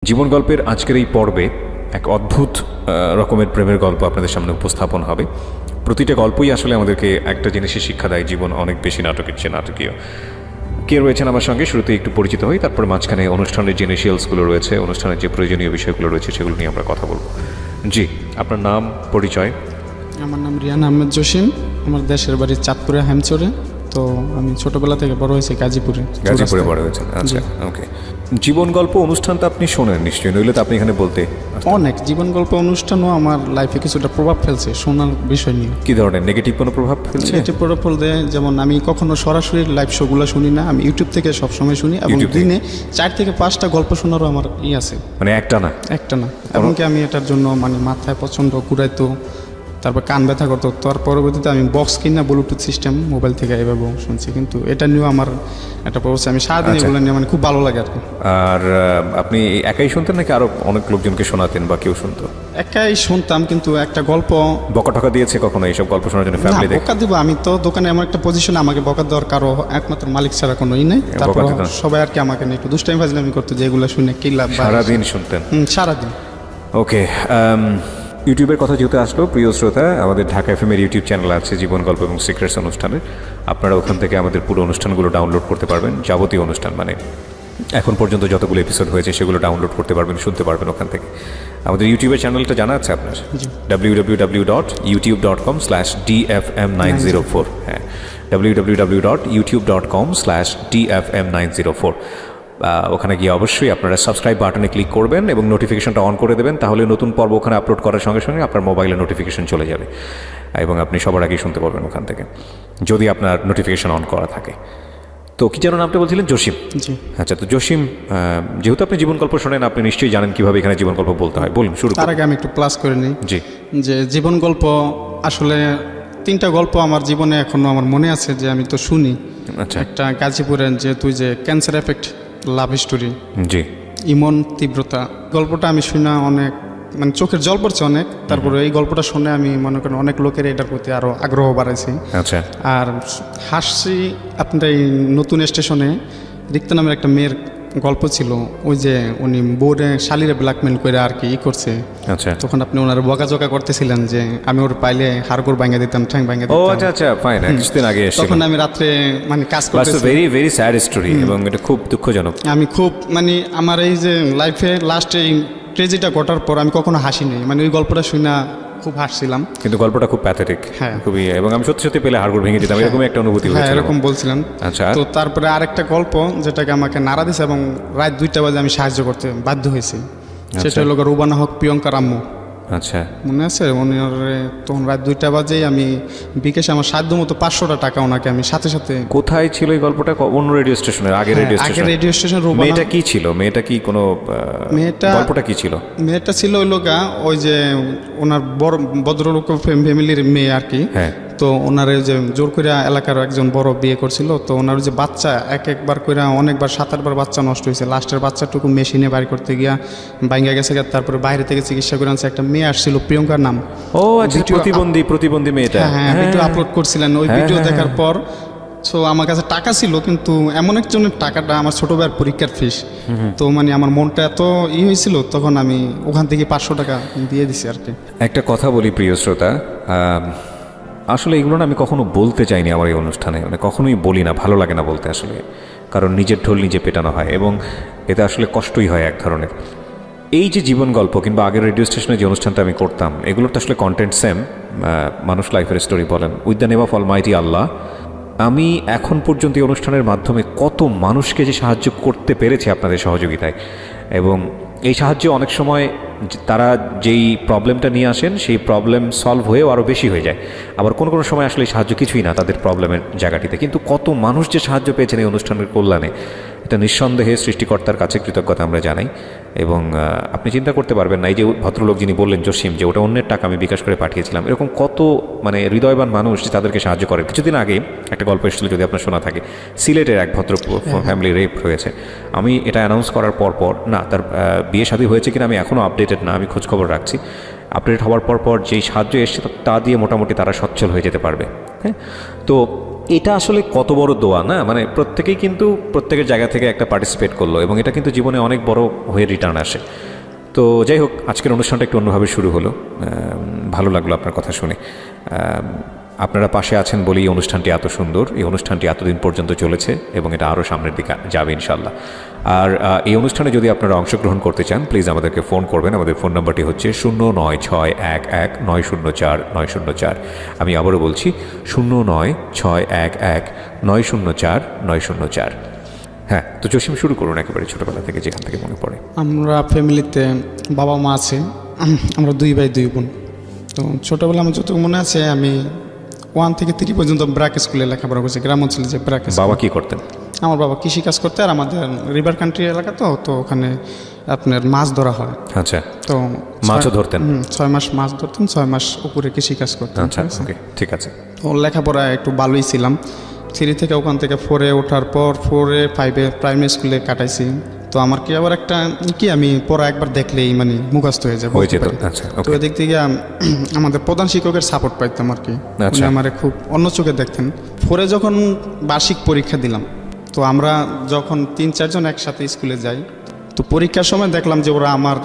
জীবন গল্পের আজকের এই পর্বে এক অদ্ভুত রকমের প্রেমের গল্প আপনাদের সামনে উপস্থাপন হবে। প্রতিটা গল্পই আসলে আমাদেরকে একটা জিনিসের শিক্ষা দেয়, জীবন অনেক বেশি নাটকের চেয়ে নাটকীয়। কে রয়েছেন আমার সঙ্গে শুরুতে একটু পরিচিত হই, তারপর মাঝখানে অনুষ্ঠানের যে ইনিশিয়ালসগুলো রয়েছে, অনুষ্ঠানের যে প্রয়োজনীয় বিষয়গুলো রয়েছে সেগুলো নিয়ে আমরা কথা বলবো। জি, আপনার নাম, পরিচয়? আমার নাম রিয়ান আহমেদ জসিম। আমার দেশের বাড়ি চাঁদপুরে হ্যামচরে। তো আমি ছোটবেলা থেকে বড় হয়েছি গাজীপুরে। গাজীপুরে বড় হয়েছেন, আচ্ছা ওকে। জীবন গল্প অনুষ্ঠানটা আপনি শোনেন নিশ্চয়ই, নইলে তো আপনি এখানে বলতে। অনেক জীবন গল্প অনুষ্ঠানও আমার লাইফে কিছুটা প্রভাব ফেলছে শোনার বিষয় নিয়ে। কি ধরনের নেগেটিভ কোনো প্রভাব ফেলছে? নেগেটিভ প্রভাব ফেলতে যেমন আমি কখনো সরাসরি লাইভ শোগুলো শুনি না, আমি ইউটিউব থেকে সবসময় শুনি এবং দিনে 4 থেকে 5টা গল্প শোনারও আমার আছে। মানে একটা না? এমনকি আমি এটার জন্য মানে মাথায় প্রচণ্ড ঘুরাইতো, তারপর কান ব্যথা করতো। তার পরবর্তীতে আমি বক্স কিনা ব্লুটুথ সিস্টেম মোবাইল থেকে এভাবে শুনছি, কিন্তু এটা নিয়েও আমার একটা প্রবস্থা। আমি সারাদিন এগুলো নিয়ে মানে খুব ভালো লাগে আর কি। আর আপনি একাই শুনতেন নাকি আরো অনেক লোকজনকে শোনাতেন বা কেউ শুনতো? একাই শুনতাম, কিন্তু একটা গল্প বকা টকা দিয়েছে কখনো এইসব গল্প শোনার জন্য ফ্যামিলি দেখে? বকা দিব আমি তো দোকানে এমন একটা পজিশনে আমাকে বকা দেওয়ার কারো একমাত্র মালিক ছাড়া কোনোই নেই। তারপর সবাই আর কি আমাকে নিয়ে একটু দুষ্টামি ফাজলামি করতো যে এগুলো শুনে কি লাভ। সারাদিন শুনতেন? সারাদিন। ওকে, ইউটিউবের কথা যেহেতু আসলো, প্রিয় শ্রোতা, আমাদের ঢাকা এফএমের ইউটিউব চ্যানেল আছে জীবন গল্প এবং সিক্রেটস অনুষ্ঠানের। আপনারা ওখান থেকে আমাদের পুরো অনুষ্ঠানগুলো ডাউনলোড করতে পারবেন। যাবতীয় অনুষ্ঠান মানে এখন পর্যন্ত যতগুলো এপিসোড হয়েছে সেগুলো ডাউনলোড করতে পারবেন, শুনতে পারবেন ওখান থেকে। আমাদের ইউটিউবের চ্যানেলটা জানা আছে আপনার? www.youtube.com/dfm904। হ্যাঁ, www.youtube.com/dfm904। ওখানে গিয়ে অবশ্যই আপনারা সাবস্ক্রাইব বাটনে ক্লিক করবেন এবং নোটিফিকেশনটা অন করে দেবেন। তাহলে নতুন পর্ব ওখানে আপলোড করার সঙ্গে সঙ্গে আপনার মোবাইলে নোটিফিকেশন চলে যাবে এবং আপনি সবার আগেই শুনতে পারবেন ওখান থেকে, যদি আপনার নোটিফিকেশন অন করা থাকে। তো কি যেন নামটা বলছিলেন? জসিম। জি আচ্ছা, তো জসিম, যেহেতু আপনি জীবন গল্প শোনেন, আপনি নিশ্চয়ই জানেন কিভাবে এখানে জীবন গল্প বলতে হয়। বলুন, শুরু তার আগে আমি একটু প্লাস করে নিই। জি। যে জীবন গল্প আসলে 3টা গল্প আমার জীবনে এখনো আমার মনে আছে, যে আমি তো শুনি। আচ্ছা। একটা গাজীপুরের যে তুই যে ক্যান্সার এফেক্ট লাভ স্টোরি, জি, ইমন তীব্রতা গল্পটা আমি শুনে অনেক মানে চোখের জল পড়ছে অনেক। তারপরে এই গল্পটা শুনে আমি মনে করেন অনেক লোকের এটার প্রতি আরও আগ্রহ বাড়াইছি। আচ্ছা। আর হাসছি আপনার এই নতুন স্টেশনে রিক্তা নামের একটা মেয়ের গল্প ছিল, ওই যে উনি বোর্ডে শালিরে ব্ল্যাকমেল করে আর কি করছে। আচ্ছা। তখন আপনি ওনার বকাঝকা করতেছিলেন যে আমি ওর পাইলে হাড়গোড় ভাঙা দিতাম, ঠ্যাং ভাঙা ও দিতাম। আচ্ছা আচ্ছা, ফাইন। কিছুদিন আগে এসেছিল। তখন আমি রাত্রে মানে কাজ করতেছি। ভেরি ভেরি স্যাড স্টোরি এবং এটা খুব দুঃখজনক। আমি খুব মানে আমার এই যে লাইফে লাস্ট এই ট্রেজেডিটা ঘটার পর আমি কখনো হাসি নেই, মানে ওই গল্পটা শুনে খুব হাসছিলাম। কিন্তু গল্পটা খুব প্যাথেটিক। হ্যাঁ, খুবই, এবং আমি সত্যি সত্যি পেলে হাড়গোড় ভেঙে দিতাম, এরকম একটা অনুভূতি হয়েছিল। হ্যাঁ, এরকম বলছিলেন। আচ্ছা। তো তারপরে আরেকটা গল্প যেটাকে আমাকে নাড়া দিয়েছে এবং রাত 2টা বাজে আমি সাহায্য করতে বাধ্য হয়েছি, সেটা হলো রুবানা হক প্রিয়ঙ্কার আম্মু। আচ্ছা, মনে আছে? উনি তখন রাত 2টা বাজেই আমি বিকাশে আমার সাধ্য মতো 500টা টাকা ওনাকে আমি সাথে সাথে। কোথায় ছিল এই গল্পটা? অন্য রেডিও স্টেশনের? আগে রেডিও স্টেশন? আগে রেডিও স্টেশন। মেয়েটা কি ছিল? মেয়েটা কি কোনো গল্পটা কি ছিল? মেয়েটা ছিল ওই লোকা ওই যে ওনার বড় ভদ্রলোক ফ্যামিলির মেয়ে আর কি। হ্যাঁ। তো ওনার যে জোর করে এলাকার একজন বড় বিয়ে করছিল, তো ওনার যে বাচ্চা একবার করে অনেকবার 7-8বার বাচ্চা নষ্ট হয়েছে। লাস্টের বাচ্চাটুকু মেশিনে বাইর করতে গিয়া ভাঙ্গা গেছে। তারপরে বাইরে থেকে চিকিৎসা করে আনছে। একটা মেয়ে আসছিল প্রিয়ঙ্কার নাম। ও আচ্ছা, প্রতিবন্ধী মেয়েটা। হ্যাঁ, ভিডিও আপলোড করছিলেন। ওই ভিডিও দেখার পর সো আমার কাছে টাকা ছিল, কিন্তু এমন একজনের টাকাটা আমার ছোটো ভাইয়ের পরীক্ষার ফিস। তো মানে আমার মনটা এত হয়েছিল, তখন আমি ওখান থেকে 500 টাকা দিয়ে দিছি আর কি। একটা কথা বলি প্রিয় শ্রোতা, আসলে এগুলো না আমি কখনো বলতে চাইনি আমার এই অনুষ্ঠানে, মানে কখনোই বলি না, ভালো লাগে না বলতে আসলে, কারণ নিজের ঢোল নিজে পেটানো হয় এবং এতে আসলে কষ্টই হয় এক ধরনের। এই যে জীবন গল্প কিংবা আগের রেডিও স্টেশনে যে অনুষ্ঠানটা আমি করতাম, এগুলোর তো আসলে কন্টেন্ট সেম, মানুষ লাইফের স্টোরি বলেন, with the name of almighty Allah. আমি এখন পর্যন্ত এই অনুষ্ঠানের মাধ্যমে কত মানুষকে যে সাহায্য করতে পেরেছি আপনাদের সহযোগিতায়, এবং এই সাহায্যে অনেক সময় তারা যেই প্রবলেমটা নিয়ে আসেন সেই প্রবলেম সলভ হয়েও আরও বেশি হয়ে যায়। আবার কোনো কোনো সময় আসলে এই সাহায্য কিছুই না তাদের প্রবলেমের জায়গাটিতে, কিন্তু কত মানুষ যে সাহায্য পেয়েছেন এই অনুষ্ঠানের কল্যাণে, এটা নিঃসন্দেহে সৃষ্টিকর্তার কাছে কৃতজ্ঞতা আমরা জানাই। এবং আপনি চিন্তা করতে পারবেন না, এই যে ভদ্রলোক যিনি বললেন জসিম, যে ওটা অন্যের টাকা আমি বিকাশ করে পাঠিয়েছিলাম, এরকম কত মানে হৃদয়বান মানুষ যে তাদেরকে সাহায্য করে। কিছুদিন আগে একটা গল্প এসেছিল, যদি আপনার শোনা থাকে, সিলেটের এক ভদ্র ফ্যামিলি রেপ হয়েছে। আমি এটা অ্যানাউন্স করার পর না, তার বিয়ে শাদী হয়েছে কিনা আমি এখনও আপডেটেড না, আমি খোঁজখবর রাখছি। আপডেট হওয়ার পর যেই সাহায্য এসছে তা দিয়ে মোটামুটি তারা সচ্ছল হয়ে যেতে পারবে। হ্যাঁ, তো এটা আসলে কত বড় দোয়া না, মানে প্রত্যেকেই কিন্তু প্রত্যেকের জায়গা থেকে একটা পার্টিসিপেট করলো এবং এটা কিন্তু জীবনে অনেক বড় হয়ে রিটার্ন আসে। তো যাই হোক, আজকের অনুষ্ঠানটা একটু অন্যভাবে শুরু হলো। ভালো লাগলো আপনার কথা শুনে। আপনারা পাশে আছেন বলেই এই অনুষ্ঠানটি এত সুন্দর, এই অনুষ্ঠানটি এতদিন পর্যন্ত চলেছে এবং এটা আরও সামনের দিকে যাবে ইনশাল্লাহ। আর এই অনুষ্ঠানে যদি আপনারা অংশগ্রহণ করতে চান, প্লিজ আমাদেরকে ফোন করবেন। আমাদের ফোন নাম্বারটি হচ্ছে 09611904 আমি আবারও বলছি 09611904। হ্যাঁ, তো জসিম শুরু করুন একেবারে ছোটোবেলা থেকে, যেখান থেকে মনে পড়ে। আমরা ফ্যামিলিতে বাবা মা আছে, আমরা 2 ভাই 2 বোন। তো ছোটোবেলা আমার যতটুকু মনে আছে, আমি 1 থেকে 3 পর্যন্ত ব্র্যাক স্কুলে লেখাপড়া করছি, গ্রাম অঞ্চলে যে ব্র্যাক। বাবা কি করতেন? আমার বাবা কৃষিকাজ করতে, আর আমাদের রিভার কান্ট্রি এলাকা, তো ওখানে আপনার মাছ ধরা হয়। আচ্ছা, তো মাছও ধরতেন? 6 মাস মাছ ধরতেন, 6 মাস উপরে কৃষিকাজ করতেন। আচ্ছা, ওকে, ঠিক আছে। তো লেখাপড়া একটু ভালোই ছিলাম। 3 থেকে ওখান থেকে 4-এ ওঠার পর 4-এ 5-এ প্রাইমারি স্কুলে কাটাইছি। তো আমার কি আবার একটা কি, আমি পড়া একবার দেখলেই মানে মুখস্থ হয়ে যায়, হয়ে যেত। আচ্ছা, তো এদিক থেকে আমাদের প্রধান শিক্ষকের সাপোর্ট পাইতাম আর কি। আচ্ছা। উনি আমারে খুব অন্য চোখে দেখতেন। 4-এ যখন বার্ষিক পরীক্ষা দিলাম, তো আমরা যখন 3-4 জন একসাথে স্কুলে যাই, তো পরীক্ষার সময় দেখলাম যে ওরা আমার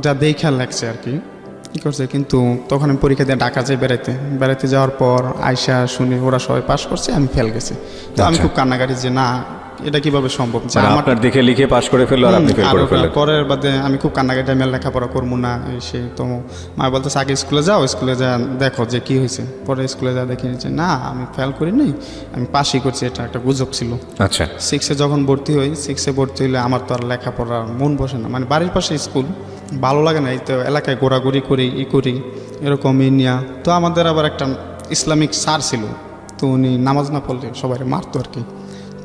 যা দেখা লাগছে আর কি কী করছে, কিন্তু তখন আমি পরীক্ষা দিয়ে ঢাকা যাই বেড়াইতে যাওয়ার পর আয়সা শুনি ওরা সবাই পাস করছে, আমি ফেল গেছি। তো আমি খুব কান্নাকাটি যে না, এটা কিভাবে সম্ভব যে মানে আপনার দেখে লিখে পাস করে ফেললো আর আপনি ফেল করে ফেললেন। পরের বাদে আমি খুব কান্নাকাটি, আমি আর লেখাপড়া করবো না সে। তো মা বলতেছে আগে স্কুলে যাও, স্কুলে যা দেখো যে কি হয়েছে। পরে স্কুলে যা দেখি যে না, আমি ফেল করিনি, আমি পাসই করছি, এটা একটা গুজব ছিল। আচ্ছা, 6-এ যখন ভর্তি হই, 6-এ ভর্তি হইলে আমার তো আর লেখাপড়ার মন বসে না, মানে বাড়ির পাশে স্কুল, ভালো লাগে না। এই তো এলাকায় ঘোরাঘুরি করি করি এরকম নিয়া। তো আমাদের আবার একটা ইসলামিক স্যার ছিল, তো উনি নামাজ না পড়লে সবাই মারতো আর কি।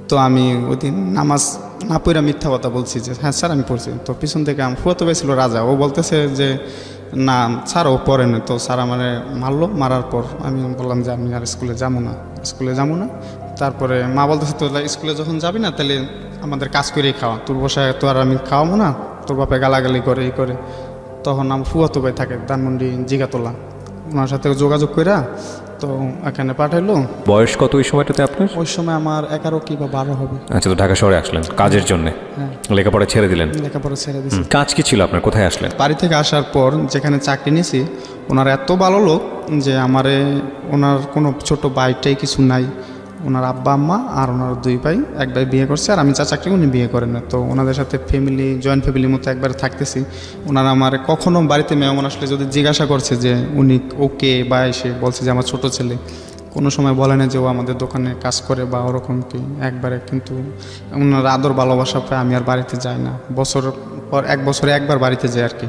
তো আমি ওই দিন নামাজ না পড়ে মিথ্যা কথা বলছি যে হ্যাঁ স্যার আমি পড়ছি। তো পিছন থেকে আমার ফুয়াতো ভাই ছিল রাজা, ও বলতেছে যে না স্যার ও পড়েনি। তো স্যার আমার মারলো, মারার পর আমি বললাম যে আমি আর স্কুলে যাবো না। তারপরে মা বলতেছে তো স্কুলে যখন যাবি না, তাহলে আমাদের কাজ করেই খাওয়া, তোর বসায় তো আর আমি খাওয়াবো না, তোর বাপে গালাগালি করে এই করে। তখন আমার ফুয়াতো ভাই থাকে ধানমন্ডি জিগাতলা, ওনার সাথে যোগাযোগ কইরা তো এখানে পাঠাইলো। বয়স কত ওই সময়টাতে আপনার? ওই সময় আমার 11 কি বা 12 হবে। আচ্ছা, তো ঢাকা শহরে আসলেন কাজের জন্য? হ্যাঁ, লেখাপড়া ছেড়ে দিলেন? লেখাপড়া ছেড়ে দিয়েছি। কাজ কি ছিল আপনার? কোথায় আসলেন? বাড়ি থেকে আসার পর যেখানে চাকরি নিয়েছি, ওনার এত ভালো লোক যে আমারে, ওনার কোনো ছোট ভাইটাই কিছু নাই, ওনার আব্বা আম্মা আর ওনার 2 ভাই, এক ভাই বিয়ে করছে আর আমি চাকরি উনি বিয়ে করেন না। তো ওনাদের সাথে ফ্যামিলি, জয়েন্ট ফ্যামিলির মতো একবার থাকতেছি। ওনারা আমার কখনো বাড়িতে মেহমান আসলে যদি জিজ্ঞাসা করছে যে উনি ওকে, বা এসে বলছে যে আমার ছোট ছেলে, কোনো সময় বলে না যে ও আমাদের দোকানে কাজ করে বা ওরকম কি, একবারে। কিন্তু ওনার আদর ভালোবাসা পায়, আমি আর বাড়িতে যাই না। বছর পর 1 বছরে একবার বাড়িতে যাই আর কি,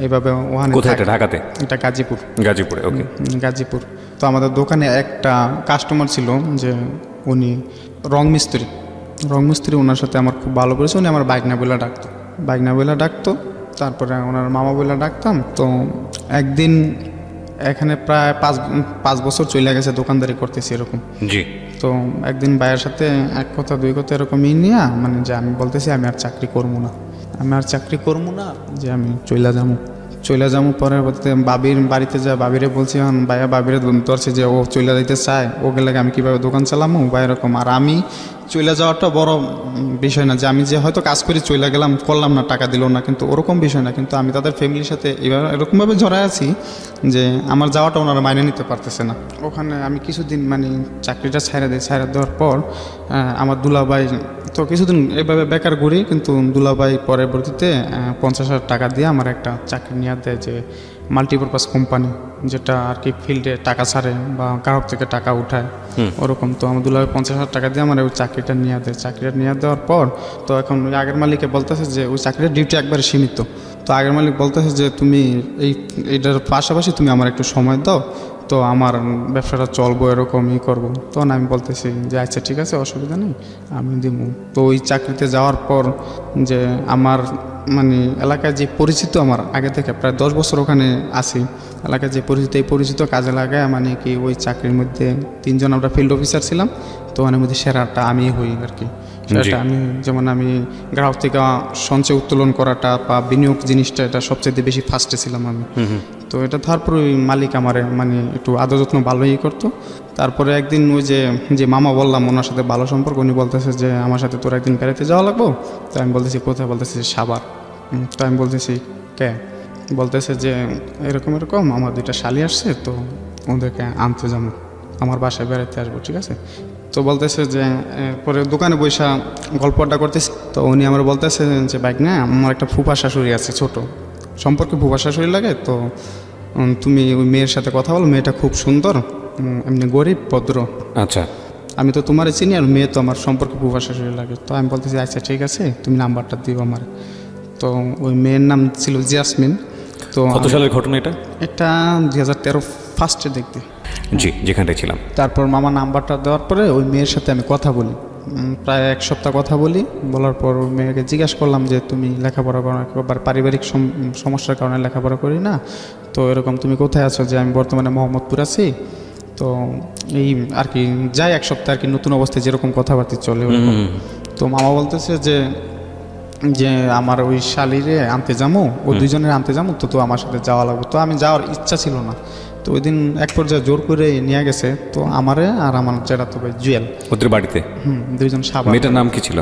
এইভাবে ওখানে। কোথায় এটা? ঢাকাতে? এটা গাজীপুরে, ওকে। গাজীপুর। তো আমাদের দোকানে একটা কাস্টমার ছিল যে উনি রং মিস্ত্রি, ওনার সাথে আমার খুব ভালো পরিচয়। উনি আমার বাইকনা বলে ডাকতো, তারপরে ওনার মামা বলে ডাকতাম। তো একদিন এখানে প্রায় 5 বছর চলে গেছে দোকানদারি করতেছি এরকম। জি। তো একদিন ভাইয়ের সাথে 1 কথা 2 কথা এরকমই নিয়ে, মানে যে আমি বলতেছি আমি আর চাকরি করবো না, যে আমি চলে যাবো। পরে বাবির বাড়িতে যা বাবিরে বলছি, ভাইয়া বাবিরে ধরছে যে ও চলে যাইতে চায়, ও গেলে আমি কীভাবে দোকান চালামো বা এরকম। আর আমি চলে যাওয়াটা বড় বিষয় না, যে আমি যে হয়তো কাজ করে চলে গেলাম, করলাম না, টাকা দিল না, কিন্তু ওরকম বিষয় না। কিন্তু আমি তাদের ফ্যামিলির সাথে এরকমভাবে জড়ায় আছি যে আমার যাওয়াটা ওনারা মাইনে নিতে পারতেছে না। ওখানে আমি কিছুদিন মানে চাকরিটা ছেড়ে দেওয়ার পর আমার দুলাভাই, তো কিছুদিন এভাবে বেকার ঘুরি, কিন্তু দুলাভাই পরবর্তীতে 50,000 টাকা দিয়ে আমার একটা চাকরি নিয়ে দেয়, যে মাল্টিপারপাস কোম্পানি, যেটা আর কি ফিল্ডে টাকা ছাড়ে বা গ্রাহক থেকে টাকা উঠায় ওরকম। তো আমার দুলাভাই 50,000 টাকা দিয়ে আমার ওই চাকরিটা নিয়ে দেয়। চাকরিটা নিয়ে দেওয়ার পর তো এখন ওই আগের মালিকে বলতেছে যে ওই চাকরির ডিউটি একবারে সীমিত। তো আগের মালিক বলতেছে যে তুমি এইটার পাশাপাশি তুমি আমার একটু সময় দাও, তো আমার ব্যবসাটা চলবো, এরকমই করবো। তখন আমি বলতেছি যে আচ্ছা ঠিক আছে, অসুবিধা নেই, আমি দিব। তো ওই চাকরিতে যাওয়ার পর যে আমার মানে এলাকায় যে পরিচিত, আমার আগে থেকে প্রায় 10 বছর ওখানে আছি, এলাকায় যে পরিচিত এই পরিচিত কাজে লাগায় মানে কি ওই চাকরির মধ্যে 3 জন আমরা ফিল্ড অফিসার ছিলাম, তো ওর মধ্যে সেরাটা আমি হই আর কি। সেটা আমি যেমন আমি গ্রাহক থেকে সঞ্চয় উত্তোলন করাটা বা বিনিয়োগ জিনিসটা এটা সবচেয়ে বেশি ফার্স্টে ছিলাম আমি। তো এটা তারপরে ওই মালিক আমার মানে একটু আদর যত্ন ভালোই করতো। তারপরে একদিন ওই যে মামা বললাম ওনার সাথে ভালো সম্পর্ক, উনি বলতেছে যে আমার সাথে তোর একদিন বেড়াতে যাওয়া লাগবো। তো আমি বলতেছি কোথায়, বলতেছি সাভার। তো আমি বলতেছি কে, বলতেছে যে এরকম এরকম আমার 2টা শালি আসছে, তো ওদেরকে আনতে যাবো, আমার বাসায় বেড়াতে আসবো, ঠিক আছে। তো বলতেছে যে পরে দোকানে বৈশা গল্প আড্ডা করতেছি, তো উনি আমার বলতেছে যে বাইক না আমার একটা ফুফা শাশুড়ি আছে, ছোট সম্পর্কে ফুফা শাশুড়ি লাগে, তো তুমি ওই মেয়ের সাথে কথা বলো, মেয়েটা খুব সুন্দর, এমনি গরিব ভদ্র। আচ্ছা, আমি তো তোমার চিনি আর মেয়ে তো আমার সম্পর্কে ফুফা শাশুড়ি লাগে। তো আমি বলতেছি আচ্ছা ঠিক আছে, তুমি নাম্বারটা দিও আমার। তো ওই মেয়ের নাম ছিল জাসমিন। তো কত সালের ঘটনা এটা? এটা 2013 ফার্স্টে দেখতে। জি, যেখানটায় ছিলাম। তারপর মামা নাম্বারটা দেওয়ার পরে ওই মেয়ের সাথে আমি কথা বলি, প্রায় 1 সপ্তাহ কথা বলি। বলার পর ওই মেয়েকে জিজ্ঞাসা করলাম যে তুমি লেখাপড়া করো না, একবার পারিবারিক সমস্যার কারণে লেখাপড়া করি না, তো এরকম তুমি কোথায় আছো? যে আমি বর্তমানে মোহাম্মদপুর আছি। তো এই আর কি যাই 1 সপ্তাহ আর কি নতুন অবস্থায় যেরকম কথাবার্তা চলে ওরকম। তো মামা বলতেছে যে আমার ওই শালিরে আনতে যাবো, ও 2 জনের আনতে যাবো, তো আমার সাথে যাওয়া লাগবে। তো আমি যাওয়ার ইচ্ছা ছিল না। তো ওই দিন এক পর্যায়ে জোর করে নিয়ে গেছে, তো আমারে আর আমার যেটা তো ভাই জুয়েল, ওদের বাড়িতে 2 জন সাবান। মেয়েটার নাম কি ছিল?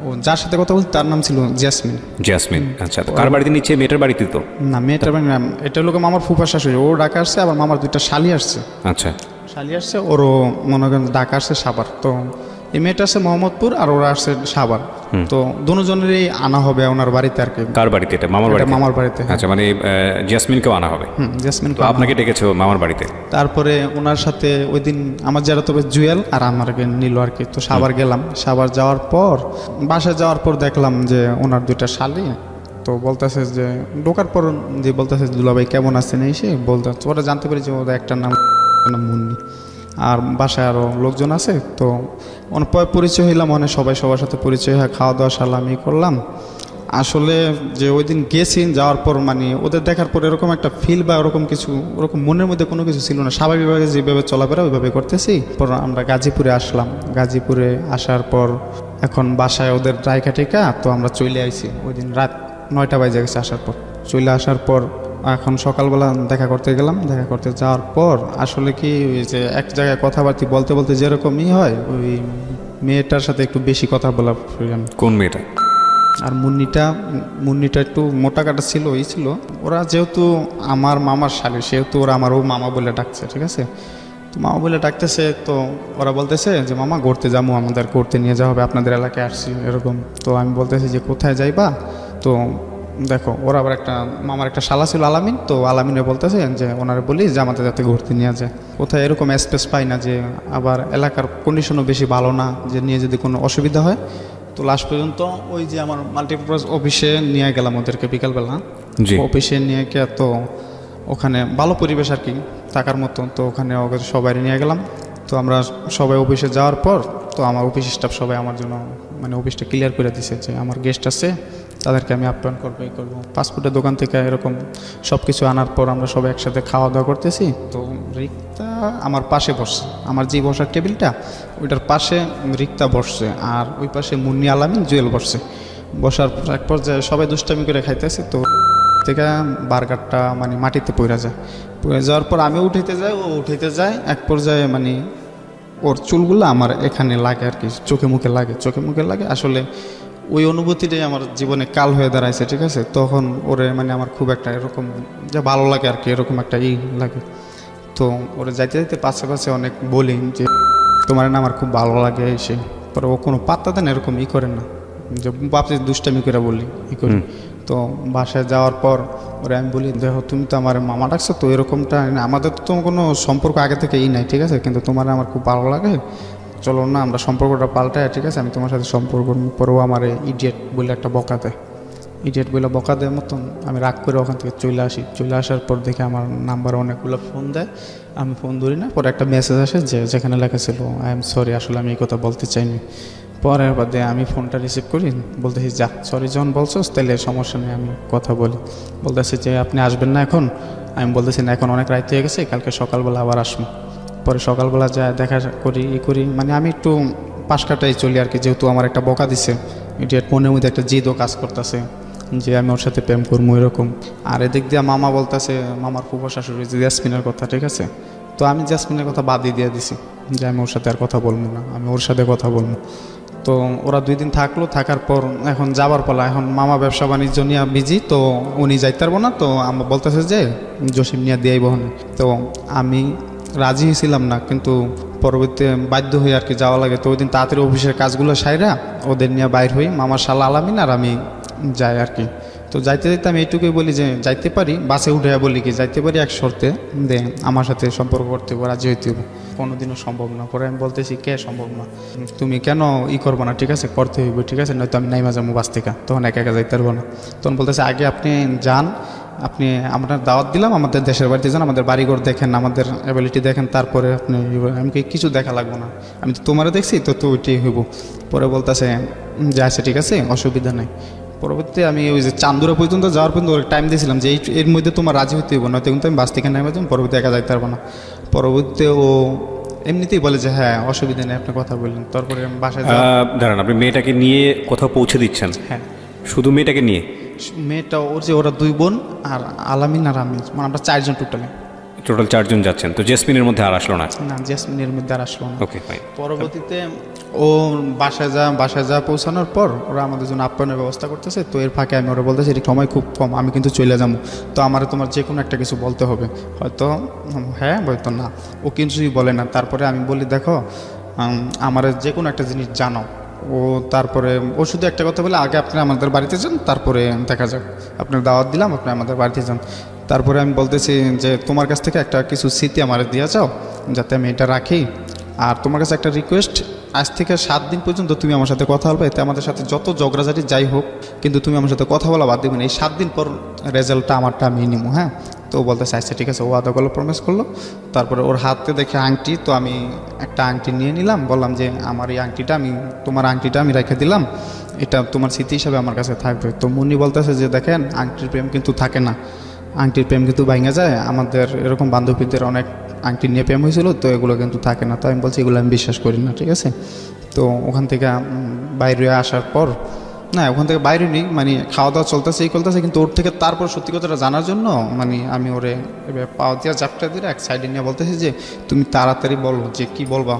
ও যার সাথে কথা বলছি তার নাম ছিল জেসমিন। জেসমিন। আচ্ছা, তো কার বাড়িতে নিচ্ছে? মেয়েটার বাড়িতে তো না, মেয়েটার নাম এটা হলো মামার ফুফার শাশুড়ি, ও ঢাকা আসছে, আবার মামার 2টা শালি আসছে। আচ্ছা, শালি আসছে, ওরও মনে করেন ঢাকা আসছে সাভার। তো এই মেয়েটা আসছে মোহাম্মদপুর আর ওরা আসছে সাভার। তো দুজনেরই আনা হবে ওনার বাড়িতে আর কি। কার বাড়িতে? এটা মামার এটা বাড়িতে? মামার বাড়িতে। আচ্ছা, মানে জেসমিনকেও আনা হবে? জেসমিন তো আপনাকে ডেকেছে মামার বাড়িতে? তারপরে ওনার সাথে ওই দিন আমার যারা তবে জুয়েল আর আমাকে নিল আর কি। তো সাভার গেলাম, সাভার যাওয়ার পর বাসায় যাওয়ার পর দেখলাম যে ওনার 2টা শালি। তো বলতেছে যে ঢোকার পর যে বলতেছে দুলাভাই কেমন আছেন, এসে বলতে ওরা জানতে পারি যে ওদের একটা নাম মুন্নি, আর বাসায় আরও লোকজন আছে। তো অনেক পরিচয় হইলাম, অনেক সবাই সবার সাথে পরিচয় হয়, খাওয়া দাওয়া সালামি করলাম। আসলে যে ওই দিন গেছি, যাওয়ার পর মানে ওদের দেখার পর এরকম একটা ফিল বা ওরকম কিছু ওরকম মনের মধ্যে কোনো কিছু ছিল না, স্বাভাবিকভাবে যেভাবে চলাফেরা ওইভাবে করতেছি। পর আমরা গাজীপুরে আসলাম, গাজীপুরে আসার পর এখন বাসায় ওদের রায়কা টেকা, তো আমরা চলে আইছি। ওই দিন রাত 9টা বাজে গেছে আসার পর। চলে আসার পর এখন সকালবেলা দেখা করতে গেলাম, দেখা করতে যাওয়ার পর আসলে কি ওই যে এক জায়গায় কথাবার্তা বলতে বলতে যেরকমই হয়, ওই মেয়েটার সাথে একটু বেশি কথা বলা প্রয়োজন। কোন মেয়েটা? আর মুন্নিটা একটু মোটা কাটা ছিল, এই ছিল। ওরা যেহেতু আমার মামার শালি, সেহেতু ওরা আমার ও মামা বলে ডাকছে, ঠিক আছে। তো মামা বলে ডাকতেছে, তো ওরা বলতেছে যে মামা ঘুরতে যাবো, আমাদের ঘুরতে নিয়ে যাওয়া হবে, আপনাদের এলাকায় আসছি এরকম। তো আমি বলতেছি যে কোথায় যাইবা? তো দেখো ওরা আবার মামার একটা শালা ছিল আলামিন, তো আলামিনে বলতেছে যে ওনারা বলি যে আমাদের যাতে ঘুরতে নিয়ে যায়। কোথায় এরকম স্পেস পাই না, যে আবার এলাকার কন্ডিশনও বেশি ভালো না, যে নিয়ে যদি কোনো অসুবিধা হয়। তো লাস্ট পর্যন্ত ওই যে আমার মাল্টিপারপাস অফিসে নিয়ে গেলাম ওদেরকে বিকালবেলা। অফিসে নিয়ে গিয়ে তো ওখানে ভালো পরিবেশ আর কি থাকার মতো, তো ওখানে ওদের সবাই নিয়ে গেলাম। তো আমরা সবাই অফিসে যাওয়ার পর তো আমার অফিস স্টাফ সবাই আমার জন্য মানে অফিসটা ক্লিয়ার করে দিছে যে আমার গেস্ট আছে, তাদেরকে আমি আপ্যায়ন করবো, এই করবো। ফাস্টফুডের দোকান থেকে এরকম সব কিছু আনার পর আমরা সবাই একসাথে খাওয়া দাওয়া করতেছি। তো রিক্তা আমার পাশে বসছে, আমার যে বসার টেবিলটা ওইটার পাশে রিক্তা বসছে, আর ওই পাশে মুন্নি আলামিন জুয়েল বসছে। বসার এক পর্যায়ে সবাই দুষ্টামি করে খাইতেছে, তো থেকে বার্গারটা মানে মাটিতে পড়ে যায়। পড়ে যাওয়ার পর আমি উঠাইতে যাই, ও উঠাইতে যায়, এক পর্যায়ে মানে ওর চুলগুলো আমার এখানে লাগে আর কি, চোখে মুখে লাগে। আসলে ওই অনুভূতিটাই আমার জীবনে কাল হয়ে দাঁড়াইছে, ঠিক আছে। তখন ওরে মানে আমার খুব একটা এরকম যে ভালো লাগে আর কি, এরকম একটা লাগে। তো ওরে যাইতে যাইতে পাশে পাশে অনেক বলি যে তোমার না আমার খুব ভালো লাগে এসে। পরে ও কোনো পাত্তা দেন এরকম করে না, যে বাপে দুষ্টামি করে বলি করি। তো বাসায় যাওয়ার পর ওরে আমি বলি দেখো তুমি তো আমার মামা ডাকছো, তো এরকমটা আমাদের তো কোনো সম্পর্ক আগে থেকে নাই, ঠিক আছে, কিন্তু তোমার আমার খুব ভালো লাগে, চলো না আমরা সম্পর্কটা পাল্টাই, ঠিক আছে, আমি তোমার সাথে সম্পর্ক। পরেও আমার ইডিয়েট বলে একটা বকা দেয় মতন আমি রাগ করে ওখান থেকে চলে আসি। চলে আসার পর দেখে আমার নাম্বার অনেকগুলো ফোন দেয়, আমি ফোন ধরি না। পরে একটা মেসেজ আসে যেখানে লেখা ছিল আই এম সরি, আসলে আমি এই কথা বলতে চাইনি। পরের বাদে আমি ফোনটা রিসিভ করি, বলতেছি যা সরি যখন বলছো তাহলে সমস্যা নেই, আমি কথা বলি। বলতেছি যে আপনি আসবেন না এখন, আমি বলতেছি না, এখন অনেক রাত হয়ে গেছে, কালকে সকালবেলা আবার আসবো। পরে সকালবেলা যা দেখা করি করি, মানে আমি একটু পাশ কাটাই চলি আর কি, যেহেতু আমার একটা বকা দিছে, এর মনের মধ্যে একটা জিদও কাজ করতেছে যে আমি ওর সাথে প্রেম করবো এরকম। আর এদিক দিয়ে মামা বলতেছে, মামার ফুফা শাশুড়ি যে জ্যাসমিনের কথা, ঠিক আছে। তো আমি জ্যাসমিনের কথা বাদই দিয়ে দিছি যে আমি ওর সাথে আর কথা বলবো না, আমি ওর সাথে কথা বলবো। তো ওরা 2 দিন থাকলো, থাকার পর এখন যাবার পালা। এখন মামা ব্যবসা বাণিজ্য নিয়ে বিজি, তো উনি যাইতে পারবো না। তো আমার বলতেছে যে জসিম নিয়ে দিয়ে বহনে। তো আমি রাজি হয়েছিলাম না, কিন্তু পরবর্তীতে বাধ্য হয়ে আর কি যাওয়া লাগে। তো ওই দিন তাড়াতাড়ি অফিসের কাজগুলো সাইরা ওদের নিয়ে বাইর হই, মামার শালা আলামিন আর আমি যাই আর কি। তো যাইতে যাইতে আমি এইটুকুই বলি যে যাইতে পারি, বাসে উঠে বলি কি যাইতে পারি এক শর্তে, যে আমার সাথে সম্পর্ক করতে হবে, রাজি হইতে হবে। কোনোদিনও সম্ভব না। পরে আমি বলতেছি কে সম্ভব না, তুমি কেন করবো না, ঠিক আছে করতে হইবে, ঠিক আছে, নয়তো আমি নাইমা যাবো বাস থেকে, তখন একা একা যাইতে পারবো না। তখন বলতেছে আগে আপনি যান, আপনি আপনার দাওয়াত দিলাম, আমাদের দেশের বাড়িতে যান, আমাদের বাড়িঘর দেখেন, আমাদের অ্যাবিলিটি দেখেন, তারপরে আপনি আমি কিছু দেখা লাগবো না, আমি তো তোমারও দেখছি, তো ওইটাই হইব। পরে বলতেছে যে আচ্ছা ঠিক আছে, অসুবিধা নেই। পরবর্তীতে আমি ওই যে চান্দুরা পর্যন্ত যাওয়ার পর্যন্ত টাইম দিয়েছিলাম যে এর মধ্যে তোমার রাজি হইতে হইব, নয়তো কিন্তু আমি বাস থেকে নেমে যাবো, পরবর্তী একা যাইতে পারবো না। পরবর্তীতে ও এমনিতেই বলে যে হ্যাঁ অসুবিধা নেই, আপনি কথা বললেন। তারপরে আমি বাসায় দাঁড়ান, আপনি মেয়েটাকে নিয়ে কোথাও পৌঁছে দিচ্ছেন? হ্যাঁ, শুধু মেয়েটাকে নিয়ে? মেয়েটা ওর যে ওরা 2 বোন আর আলামিন আর আমি, মানে আমরা 4 জন টোটালি। টোটাল 4 জন যাচ্ছেন, তো জেসমিনের মধ্যে আর আসলো না? না, জেসমিনের মধ্যে আর আসলো না। Okay fine. পরবর্তীতে ও বাসায় যা পৌঁছানোর পর ওরা আমাদের জন্য আপ্যায়নের ব্যবস্থা করতেছে। তো এর ফাঁকে আমি ওরা বলতেছি সময় খুব কম, আমি কিন্তু চলে যাবো, তো আমার তোমার যে কোনো একটা কিছু বলতে হবে। হয়তো হ্যাঁ, হয়তো না, ও কিছুই বলে না। তারপরে আমি বলি দেখো আমার যে কোনো একটা জিনিস জানাও। ও তারপরে ও শুধু একটা কথা বলে, আগে আপনি আমাদের বাড়িতে যান, তারপরে দেখা যাক, আপনার দাওয়াত দিলাম, আপনি আমাদের বাড়িতে যান। তারপরে আমি বলতেছি যে তোমার কাছ থেকে একটা কিছু স্মৃতি আমার দিয়ে যাও, যাতে আমি এটা রাখি। আর তোমার কাছে একটা রিকোয়েস্ট, আজ থেকে 7 দিন পর্যন্ত তুমি আমার সাথে কথা বলবে, এতে আমাদের সাথে যত ঝগড়াঝাটি যাই হোক, কিন্তু তুমি আমার সাথে কথা বলা বাদ দেবে না। এই 7 দিন পর রেজাল্টটা আমারটা আমি নিবো, হ্যাঁ। তো ও বলতেছে আচ্ছা ঠিক আছে, ও আদা করলো, প্রমিস করলো। তারপরে ওর হাতে দেখে আংটি, তো আমি একটা আংটি নিয়ে নিলাম, বললাম যে আমার এই আংটিটা তোমার আংটিটা আমি রেখে দিলাম, এটা তোমার স্মৃতি হিসাবে আমার কাছে থাকবে। তো মুন্নি বলতেছে যে দেখেন, আংটির প্রেম কিন্তু থাকে না, আংটির প্রেম কিন্তু ভাঙা যায়। আমাদের এরকম বান্ধবীদের অনেক আংটি নিয়ে প্রেম হয়েছিল, তো এগুলো কিন্তু থাকে না। তো আমি বলছি এগুলো আমি বিশ্বাস করি না, ঠিক আছে। তো ওখান থেকে বাইরে আসার পর, না ওখান থেকে বাইরে নেই, মানে খাওয়া দাওয়া চলতেছে কিন্তু ওর থেকে তারপর সত্যি কথাটা জানার জন্য মানে আমি ওরে এবার পাওয়া দিয়া চাপটা দিয়ে এক সাইডে নিয়ে বলতেছি যে তুমি তাড়াতাড়ি বলো যে কি বলবা,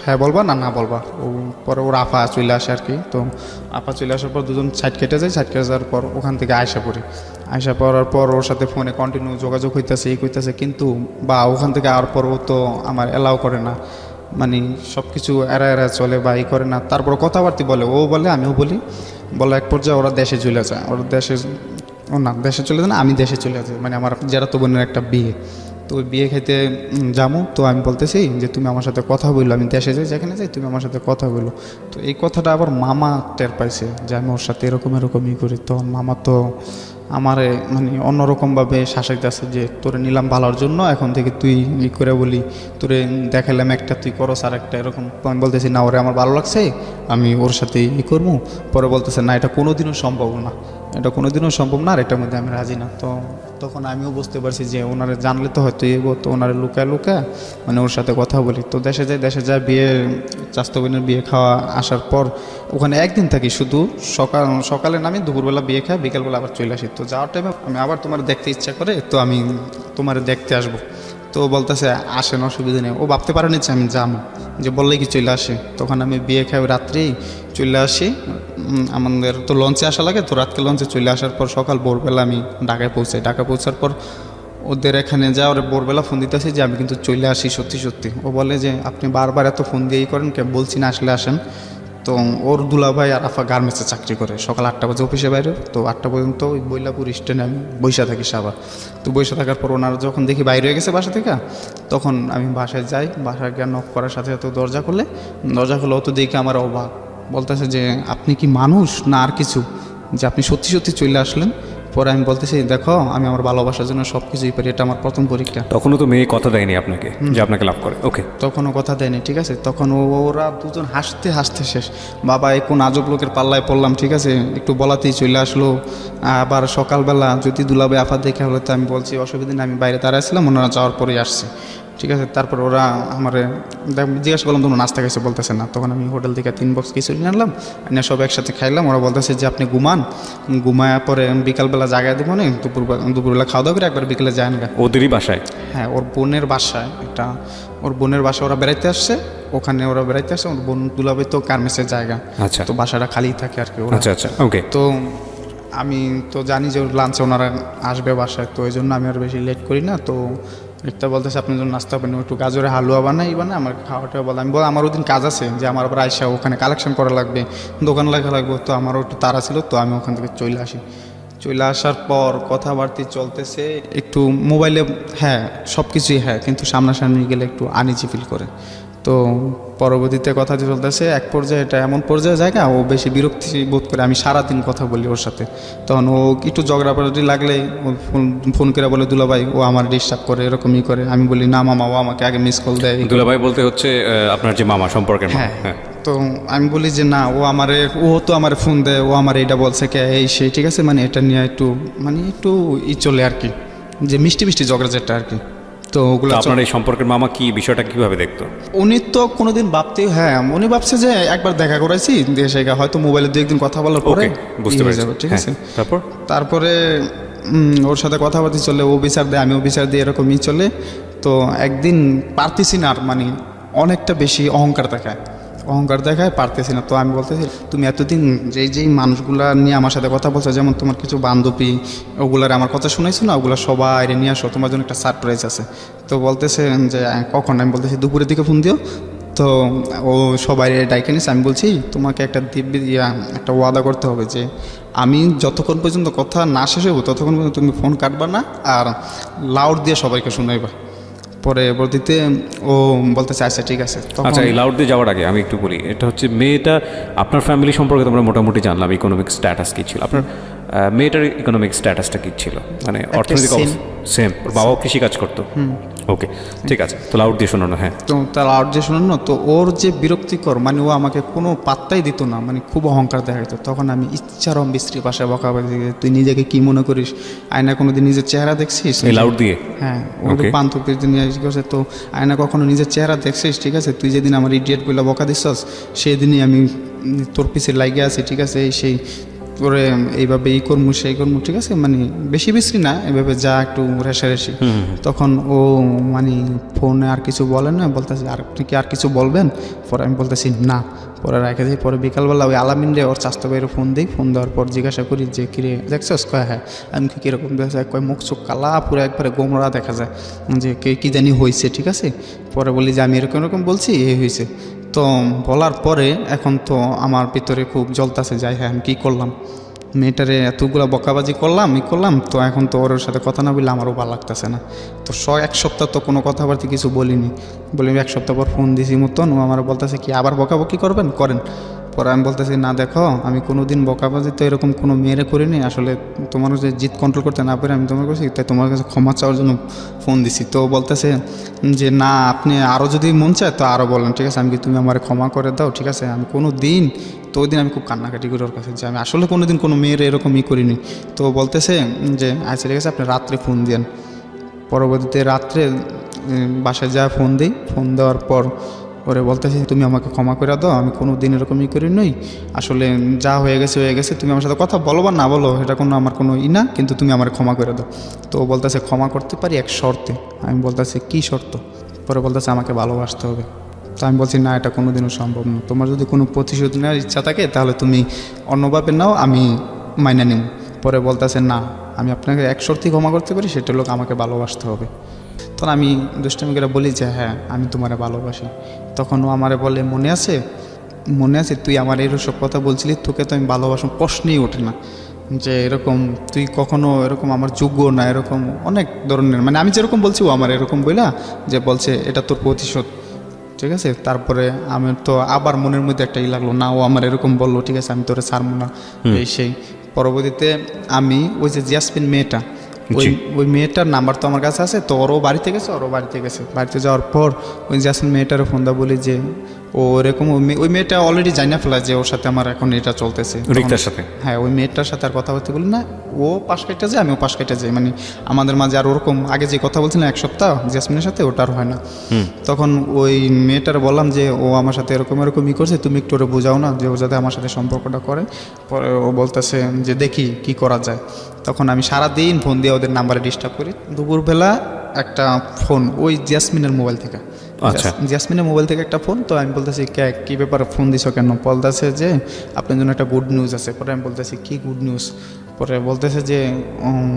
হ্যাঁ বলবা না বলবা। ও পরে ওর আপা চলে আসে আর কি। তো আপা চলে আসার পর দুজন সাইড কেটে যায়, সাইড কেটে যাওয়ার পর ওখান থেকে আয়সা পড়ার পর ওর সাথে ফোনে কন্টিনিউ যোগাযোগ হইতেছে, কিন্তু বা ওখান থেকে আর পর ও তো আমার অ্যালাউ করে না, মানে সব কিছু এরা চলে বা করে না। তারপর কথাবার্তা বলে, ও বলে আমিও বলি, বলে এক পর্যায়ে ওরা দেশে চলে যায়। দেশে চলে যায় না, আমি দেশে চলে যাই, মানে আমার যারা তো বোনের একটা বিয়ে, তো ওই বিয়ে খেতে যাবো। তো আমি বলতেছি যে তুমি আমার সাথে কথা বললো, আমি দেশে যাই, যেখানে যাই তুমি আমার সাথে কথা বললো। তো এই কথাটা আবার মামা টের পাইছে যে আমি ওর সাথে এরকমই করি। তো মামা তো আমারে মানে অন্যরকমভাবে শাসাইতেছে যে তোরে নিলাম ভালোর জন্য, এখন থেকে তুই করে বলি, তোরে দেখালাম একটা তুই করস আর একটা এরকম। আমি বলতেছি না, ওরে আমার ভালো লাগছে, আমি ওর সাথে করবো। পরে বলতেছে না, এটা কোনোদিনও সম্ভব না, আর এটার মধ্যে আমি রাজি না। তো তখন আমিও বুঝতে পারছি যে ওনারে জানলে তো হয়তো এগো, তো ওনারে লুকায় মানে ওর সাথে কথা বলি। তো দেশে যায় বিয়ে, চাস্তো বোনের বিয়ে খাওয়া আসার পর ওখানে একদিন থাকি, শুধু সকালে নামি, দুপুরবেলা বিয়ে খাই, বিকেলবেলা আবার চলে আসি। তো যাওয়ার টাইমে আমি আবার তোমার দেখতে ইচ্ছা করে, তো আমি তোমার দেখতে আসবো। তো বলতেছে আসেন, অসুবিধা নেই। ও ভাবতে পারেনি যে আমি যাবো, যে বললেই কি চলে আসে। তখন আমি বিয়ে খাই, রাত্রেই চলে আসি। আমাদের তো লঞ্চে আসা লাগে, তো রাতকে লঞ্চে চলে আসার পর সকাল ভোরবেলা আমি ঢাকায় পৌঁছার পর ওদের এখানে যা ওরা ভোরবেলা ফোন দিতেছি যে আমি কিন্তু চলে আসি সত্যি। ও বলে যে আপনি বারবার এত ফোন দিয়েই করেন, কে বলছি না আসলে আসেন। তো ওর দুলাভাই আর আফা গার্মেন্টসে চাকরি করে, সকাল 8টা বাজে অফিসে বাইরে, তো 8টা পর্যন্ত ওই বৈলাপুর স্ট্যান্ডে আমি বৈশা থাকি সাবা। তো বৈশা থাকার পর ওনারা যখন দেখি বাইরে হয়ে গেছে বাসা থেকে, তখন আমি বাসায় যাই। বাসায় গিয়ে নক করার সাথে সাথে দরজা খুলে ও তো দেখে আমার অবাক, বলতেছে যে আপনি কি মানুষ না আর কিছু, যে আপনি সত্যি চলে আসলেন। পরে আমি বলতেছি দেখো আমি আমার ভালোবাসার জন্য সব কিছুই পারি, এটা আমার প্রথম পরীক্ষা। তখনও তো মেয়ে কথা দেয়নি আপনাকে যে আপনাকে লাভ করে? ওকে, তখনও কথা দেয়নি, ঠিক আছে। তখন ওরা দুজন হাসতে হাসতে শেষ। বাবা এই কোন আজব লোকের পাল্লায় পড়লাম, ঠিক আছে, একটু বলাতেই চলে আসলো। আবার সকালবেলা যদি দুলাভাই আফা দেখে হলে তো আমি বলছি অসুবিধা নেই, আমি বাইরে দাঁড়াইছিলাম, ওনারা যাওয়ার পরেই আসছে, ঠিক আছে। তারপর ওরা আমার জিজ্ঞাসা করলাম তোমরা নাস্তা খাইছে, বলতেছে না। তখন আমি হোটেল থেকে 3 বক্স খিচুড়ি আনলাম, এনে সব একসাথে খাইলাম। ওরা বলতেছে যে আপনি ঘুমায় পরে বিকালবেলা জায়গায় দেবো না, দুপুরবেলা খাওয়া দাওয়া করে একবার বিকেলে যায় না। ওদেরই বাসায়? হ্যাঁ, ওর বোনের বাসায়, এটা ওর বোনের বাসা, ওরা বেড়াইতে আসছে, ওখানে ওরা বেড়াইতে আসছে। ওর বোন দুলাভাই তো গার্মেন্টসের জায়গা, আচ্ছা, তো বাসাটা খালি থাকে আর কি। আচ্ছা আচ্ছা, ওকে। তো আমি তো জানি যে লাঞ্চে ওনারা আসবে বাসায়, তো ওই জন্য আমি আর বেশি লেট করি না। তো একটা বলতেছে আপনার জন্য নাস্তা বানাবো, একটু গাজরে হালুয়া বানাই আমার খাওয়াটা বলে। আমি বল আমার ওদিন কাজ আছে, যে আমার আবার আইসা ওখানে কালেকশন করা লাগবে, দোকান লাগা লাগবে, তো আমারও একটু তাড়া ছিল, তো আমি ওখান থেকে চলে আসি। চলে আসার পর কথাবার্তি চলতেছে একটু মোবাইলে, হ্যাঁ সব কিছুই হ্যাঁ, কিন্তু সামনাসামনি গেলে একটু আনইজি ফিল করে। তো পরবর্তীতে কথা চলতেছে, এক পর্যায়ে এটা এমন পর্যায়ে জায়গা ও বেশি বিরক্তি বোধ করে। আমি সারাদিন কথা বলি ওর সাথে, তখন ও একটু ঝগড়াপাটি লাগলে ও ফোন করে বলে দুলাভাই ও আমার ডিস্টার্ব করে, এরকমই করে। আমি বলি না মামা, ও আমাকে আগে মিস কল দেয়। দুলাভাই বলতে হচ্ছে আপনার যে মামা সম্পর্কের? হ্যাঁ, তো আমি বলি যে না, ও তো আমার ফোন দেয়, ও আমার এইটা বলছে কে এই সেই, ঠিক আছে, মানে এটা নিয়ে একটু একটু চলে আর কি, যে মিষ্টি মিষ্টি ঝগড়া যেটা আর কি। তো ওগুলো আপনার এই সম্পর্কের মামা কি বিষয়টা কিভাবে দেখতো? উনি তো কোনোদিন ভাবতেই, হ্যাঁ উনি ভাবছে যে একবার দেখা করাইছি দেশে, হয়তো মোবাইলে 2-1 দিন কথা বলার পরে বুঝতে পেরেছি, ঠিক আছে। তারপরে ওর সাথে কথাবার্তা চলে, ও বিচার দেয়, আমিও বিচার দিই, এরকমই চলে। তো একদিন পারতেছি না আর, অনেকটা বেশি অহংকার দেখায়, পারতেছি না। তো আমি বলতেছি তুমি এতদিন যেই মানুষগুলা নিয়ে আমার সাথে কথা বলছো, যেমন তোমার কিছু বান্ধবী, ওগুলার আমার কথা শুনেছো না, ওগুলো সবাই নিয়ে আসো, তোমার জন্য একটা সারপ্রাইজ আছে। তো বলতেছে যে কখন? আমি বলতেছি দুপুরের দিকে ফোন দিও। তো ও সবাই ডাইকে নিচ্ছে। আমি বলছি তোমাকে একটা একটা ওয়াদা করতে হবে, যে আমি যতক্ষণ পর্যন্ত কথা না শেষ হইব ততক্ষণ পর্যন্ত তুমি ফোন কাটবা না, আর লাউড দিয়ে সবাইকে শোনাইবা। পরবর্তীতে ও বলতেছে আচ্ছা ঠিক আছে। আচ্ছা, এই লাউড দিয়ে যাওয়ার আগে আমি একটু বলি, এটা হচ্ছে মেয়েটা আপনার ফ্যামিলি সম্পর্কে তোমরা মোটামুটি জানলাম, ইকোনমিক স্ট্যাটাস কী ছিল আপনার মেয়েটার? ইকোনমিক স্ট্যাটাসটা কী ছিল, মানে অর্থনৈতিক অবস্থা? সেম, ওর বাবাও কৃষিকাজ করতো? ওকে, ঠিক আছে। তো লাউড দিয়ে শোনানো, হ্যাঁ। তো তার লাউড দিয়ে শোনানো, তো ওর যে বিরক্তিকর, ও আমাকে কোনো পাত্তাই দিত না, খুব অহংকার দেখাইতো। তখন আমি ইচ্ছারম বিশ্রী ভাষায় বকাবকি, তুই নিজেকে কি মনে করিস? আয়না কোনোদিন নিজের চেহারা দেখছিস? এই লাউড দিয়ে? হ্যাঁ, ওর বান্ধবীর নিয়ে করছে, তো আয়না কখনো নিজের চেহারা দেখছিস? ঠিক আছে, তুই যেদিন আমার ইডিয়েট বলে বকা দিচ্ছস, সেদিনই আমি তোর পিছে লাগিয়ে আছি, ঠিক আছে, সেই করে এইভাবে করমু সেই করমু, ঠিক আছে, বেশি বিশ্রী না, এভাবে যা একটু রেশারেশি। তখন ও ফোনে আর কিছু বলে না, বলতেছে আর আপনি কি আর কিছু বলবেন? পরে আমি বলতেছি না, পরে রেখে দিই। পরে বিকালবেলা ওই আলামিন রে, ওর চাস্তো ভাইয়ের ফোন দিই। ফোন দেওয়ার পর জিজ্ঞাসা করি যে কিরে দেখছস? কয় হ্যাঁ। আমি কি কীরকম দেখা কয় মুখ চোখ কালা, পুরো একবারে গোমরা দেখা যায়, যে কী জানি হয়েছে, ঠিক আছে। পরে বলি যে আমি এরকম এরকম বলছি, এই হয়েছে। তো বলার পরে এখন তো আমার ভিতরে খুব জ্বলতাছে, যাই হ্যাঁ আমি কী করলাম, মেয়েটারে এতগুলো বকাবাজি করলাম, তো এখন তো ওর সাথে কথা না বললে আমারও ভালো লাগতেছে না। তো 1 সপ্তাহ তো কোনো কথাবার্তা কিছু বলিনি। 1 সপ্তাহ পর ফোন দিছি মতন, ও আমার বলতেছে কি আবার বকাবকি করেন। পরে আমি বলতেছি না দেখো, আমি কোনো দিন বকাবাজি তো এরকম কোনো মেয়েরে করিনি, আসলে তোমার যে জিদ কন্ট্রোল করতে না পারে আমি তোমার কাছে, তাই তোমার কাছে ক্ষমা চাওয়ার জন্য ফোন দিছি। তো বলতেছে যে না, আপনি আরও যদি মন চায় তো আরও বলেন, ঠিক আছে, আমি কি তুমি আমার ক্ষমা করে দাও, ঠিক আছে। আমি কোনো দিন, তো ওই দিন আমি খুব কান্নাকাটি করি ওর কাছে, যে আমি আসলে কোনো দিন কোনো মেয়ের এরকমই করিনি। তো বলতেছে যে আচ্ছা ঠিক আছে, আপনি রাত্রে ফোন দিন। পরবর্তীতে রাত্রে বাসায় যা ফোন দিই, ফোন দেওয়ার পর ওরে বলতেছি তুমি আমাকে ক্ষমা করে দাও, আমি কোনো দিন এরকমই করি নই, আসলে যা হয়ে গেছে, তুমি আমার সাথে কথা বলো বা না বলো এটা আমার কোনো না, কিন্তু তুমি আমার ক্ষমা করে দাও। তো বলতেছে ক্ষমা করতে পারি এক শর্তে। আমি বলতেছি কী শর্ত? পরে বলতেছে আমাকে ভালোবাসতে হবে। তো আমি বলছি না, এটা কোনো দিনও সম্ভব না, তোমার যদি কোনো প্রতিশোধ নেওয়ার ইচ্ছা থাকে তাহলে তুমি অন্যভাবে নাও, আমি মাইনে নিন। পরে বলতেছে না, আমি আপনাকে এক শর্তেই ক্ষমা করতে পারি, সেটা লোক আমাকে ভালোবাসতে হবে। তখন আমি দুষ্টামি করে বলি যে হ্যাঁ আমি তোমারে ভালোবাসি। তখন ও আমারে বলে মনে আছে তুই আমার এরসব কথা বলছিলি, তোকে তো আমি ভালোবাসো, প্রশ্নই ওঠে না যে এরকম তুই কখনো এরকম আমার যোগ্য না, এরকম অনেক ধরনের, আমি যেরকম বলছি ও আমার এরকম বইলা যে বলছে এটা তোর প্রতিশোধ, ঠিক আছে। তারপরে আমি তো আবার মনের মধ্যে একটা লাগলো, না ও আমার এরকম বললো, ঠিক আছে আমি তোরে ছাড়বো না, এই সেই। পরবর্তীতে আমি ওই যে জিয়াসমিন মেয়েটা, ওই জি। ওই মেয়েটার নাম্বার তো আমার কাছে আছে, তো ওরও বাড়িতে গেছে, বাড়িতে যাওয়ার পর ওই জিয়াসমিন মেয়েটার ফোন দা বলি যে ও এরকম ওই মেয়েটা অলরেডি জানা ফেলা যে ওর সাথে আমার এখন এটা চলতেছে। রিক্তার সাথে? হ্যাঁ, ওই মেয়েটার সাথে আর কথা বলতে বলি না, ও পাশ কাইটা যায়, আমিও পাশ কাইটা যাই, মানে আমাদের মাঝে আর ওরকম আগে যে কথা বলছিলাম এক সপ্তাহ জিয়াসমিনের সাথে, ওটা আর হয় না। তখন ওই মেয়েটার বললাম যে ও আমার সাথে এরকমই করছে, তুমি একটু ওরে বোঝাও না যে ও যাতে আমার সাথে সম্পর্কটা করে। পরে ও বলতেছে যে দেখি কি করা যায়। তখন আমি সারাদিন ফোন দিয়ে ওদের নাম্বারে ডিস্টার্ব করি। দুপুরবেলা একটা ফোন ওই জিয়াসমিনের মোবাইল থেকে, আচ্ছা। জিয়াসমিনের মোবাইল থেকে একটা ফোন। তো আমি বলতেছি কী ব্যাপার ফোন দিছো কেন? বলতেছে যে আপনার জন্য একটা গুড নিউজ আছে। পরে আমি বলতেছি কি গুড নিউজ? পরে বলতেছে যে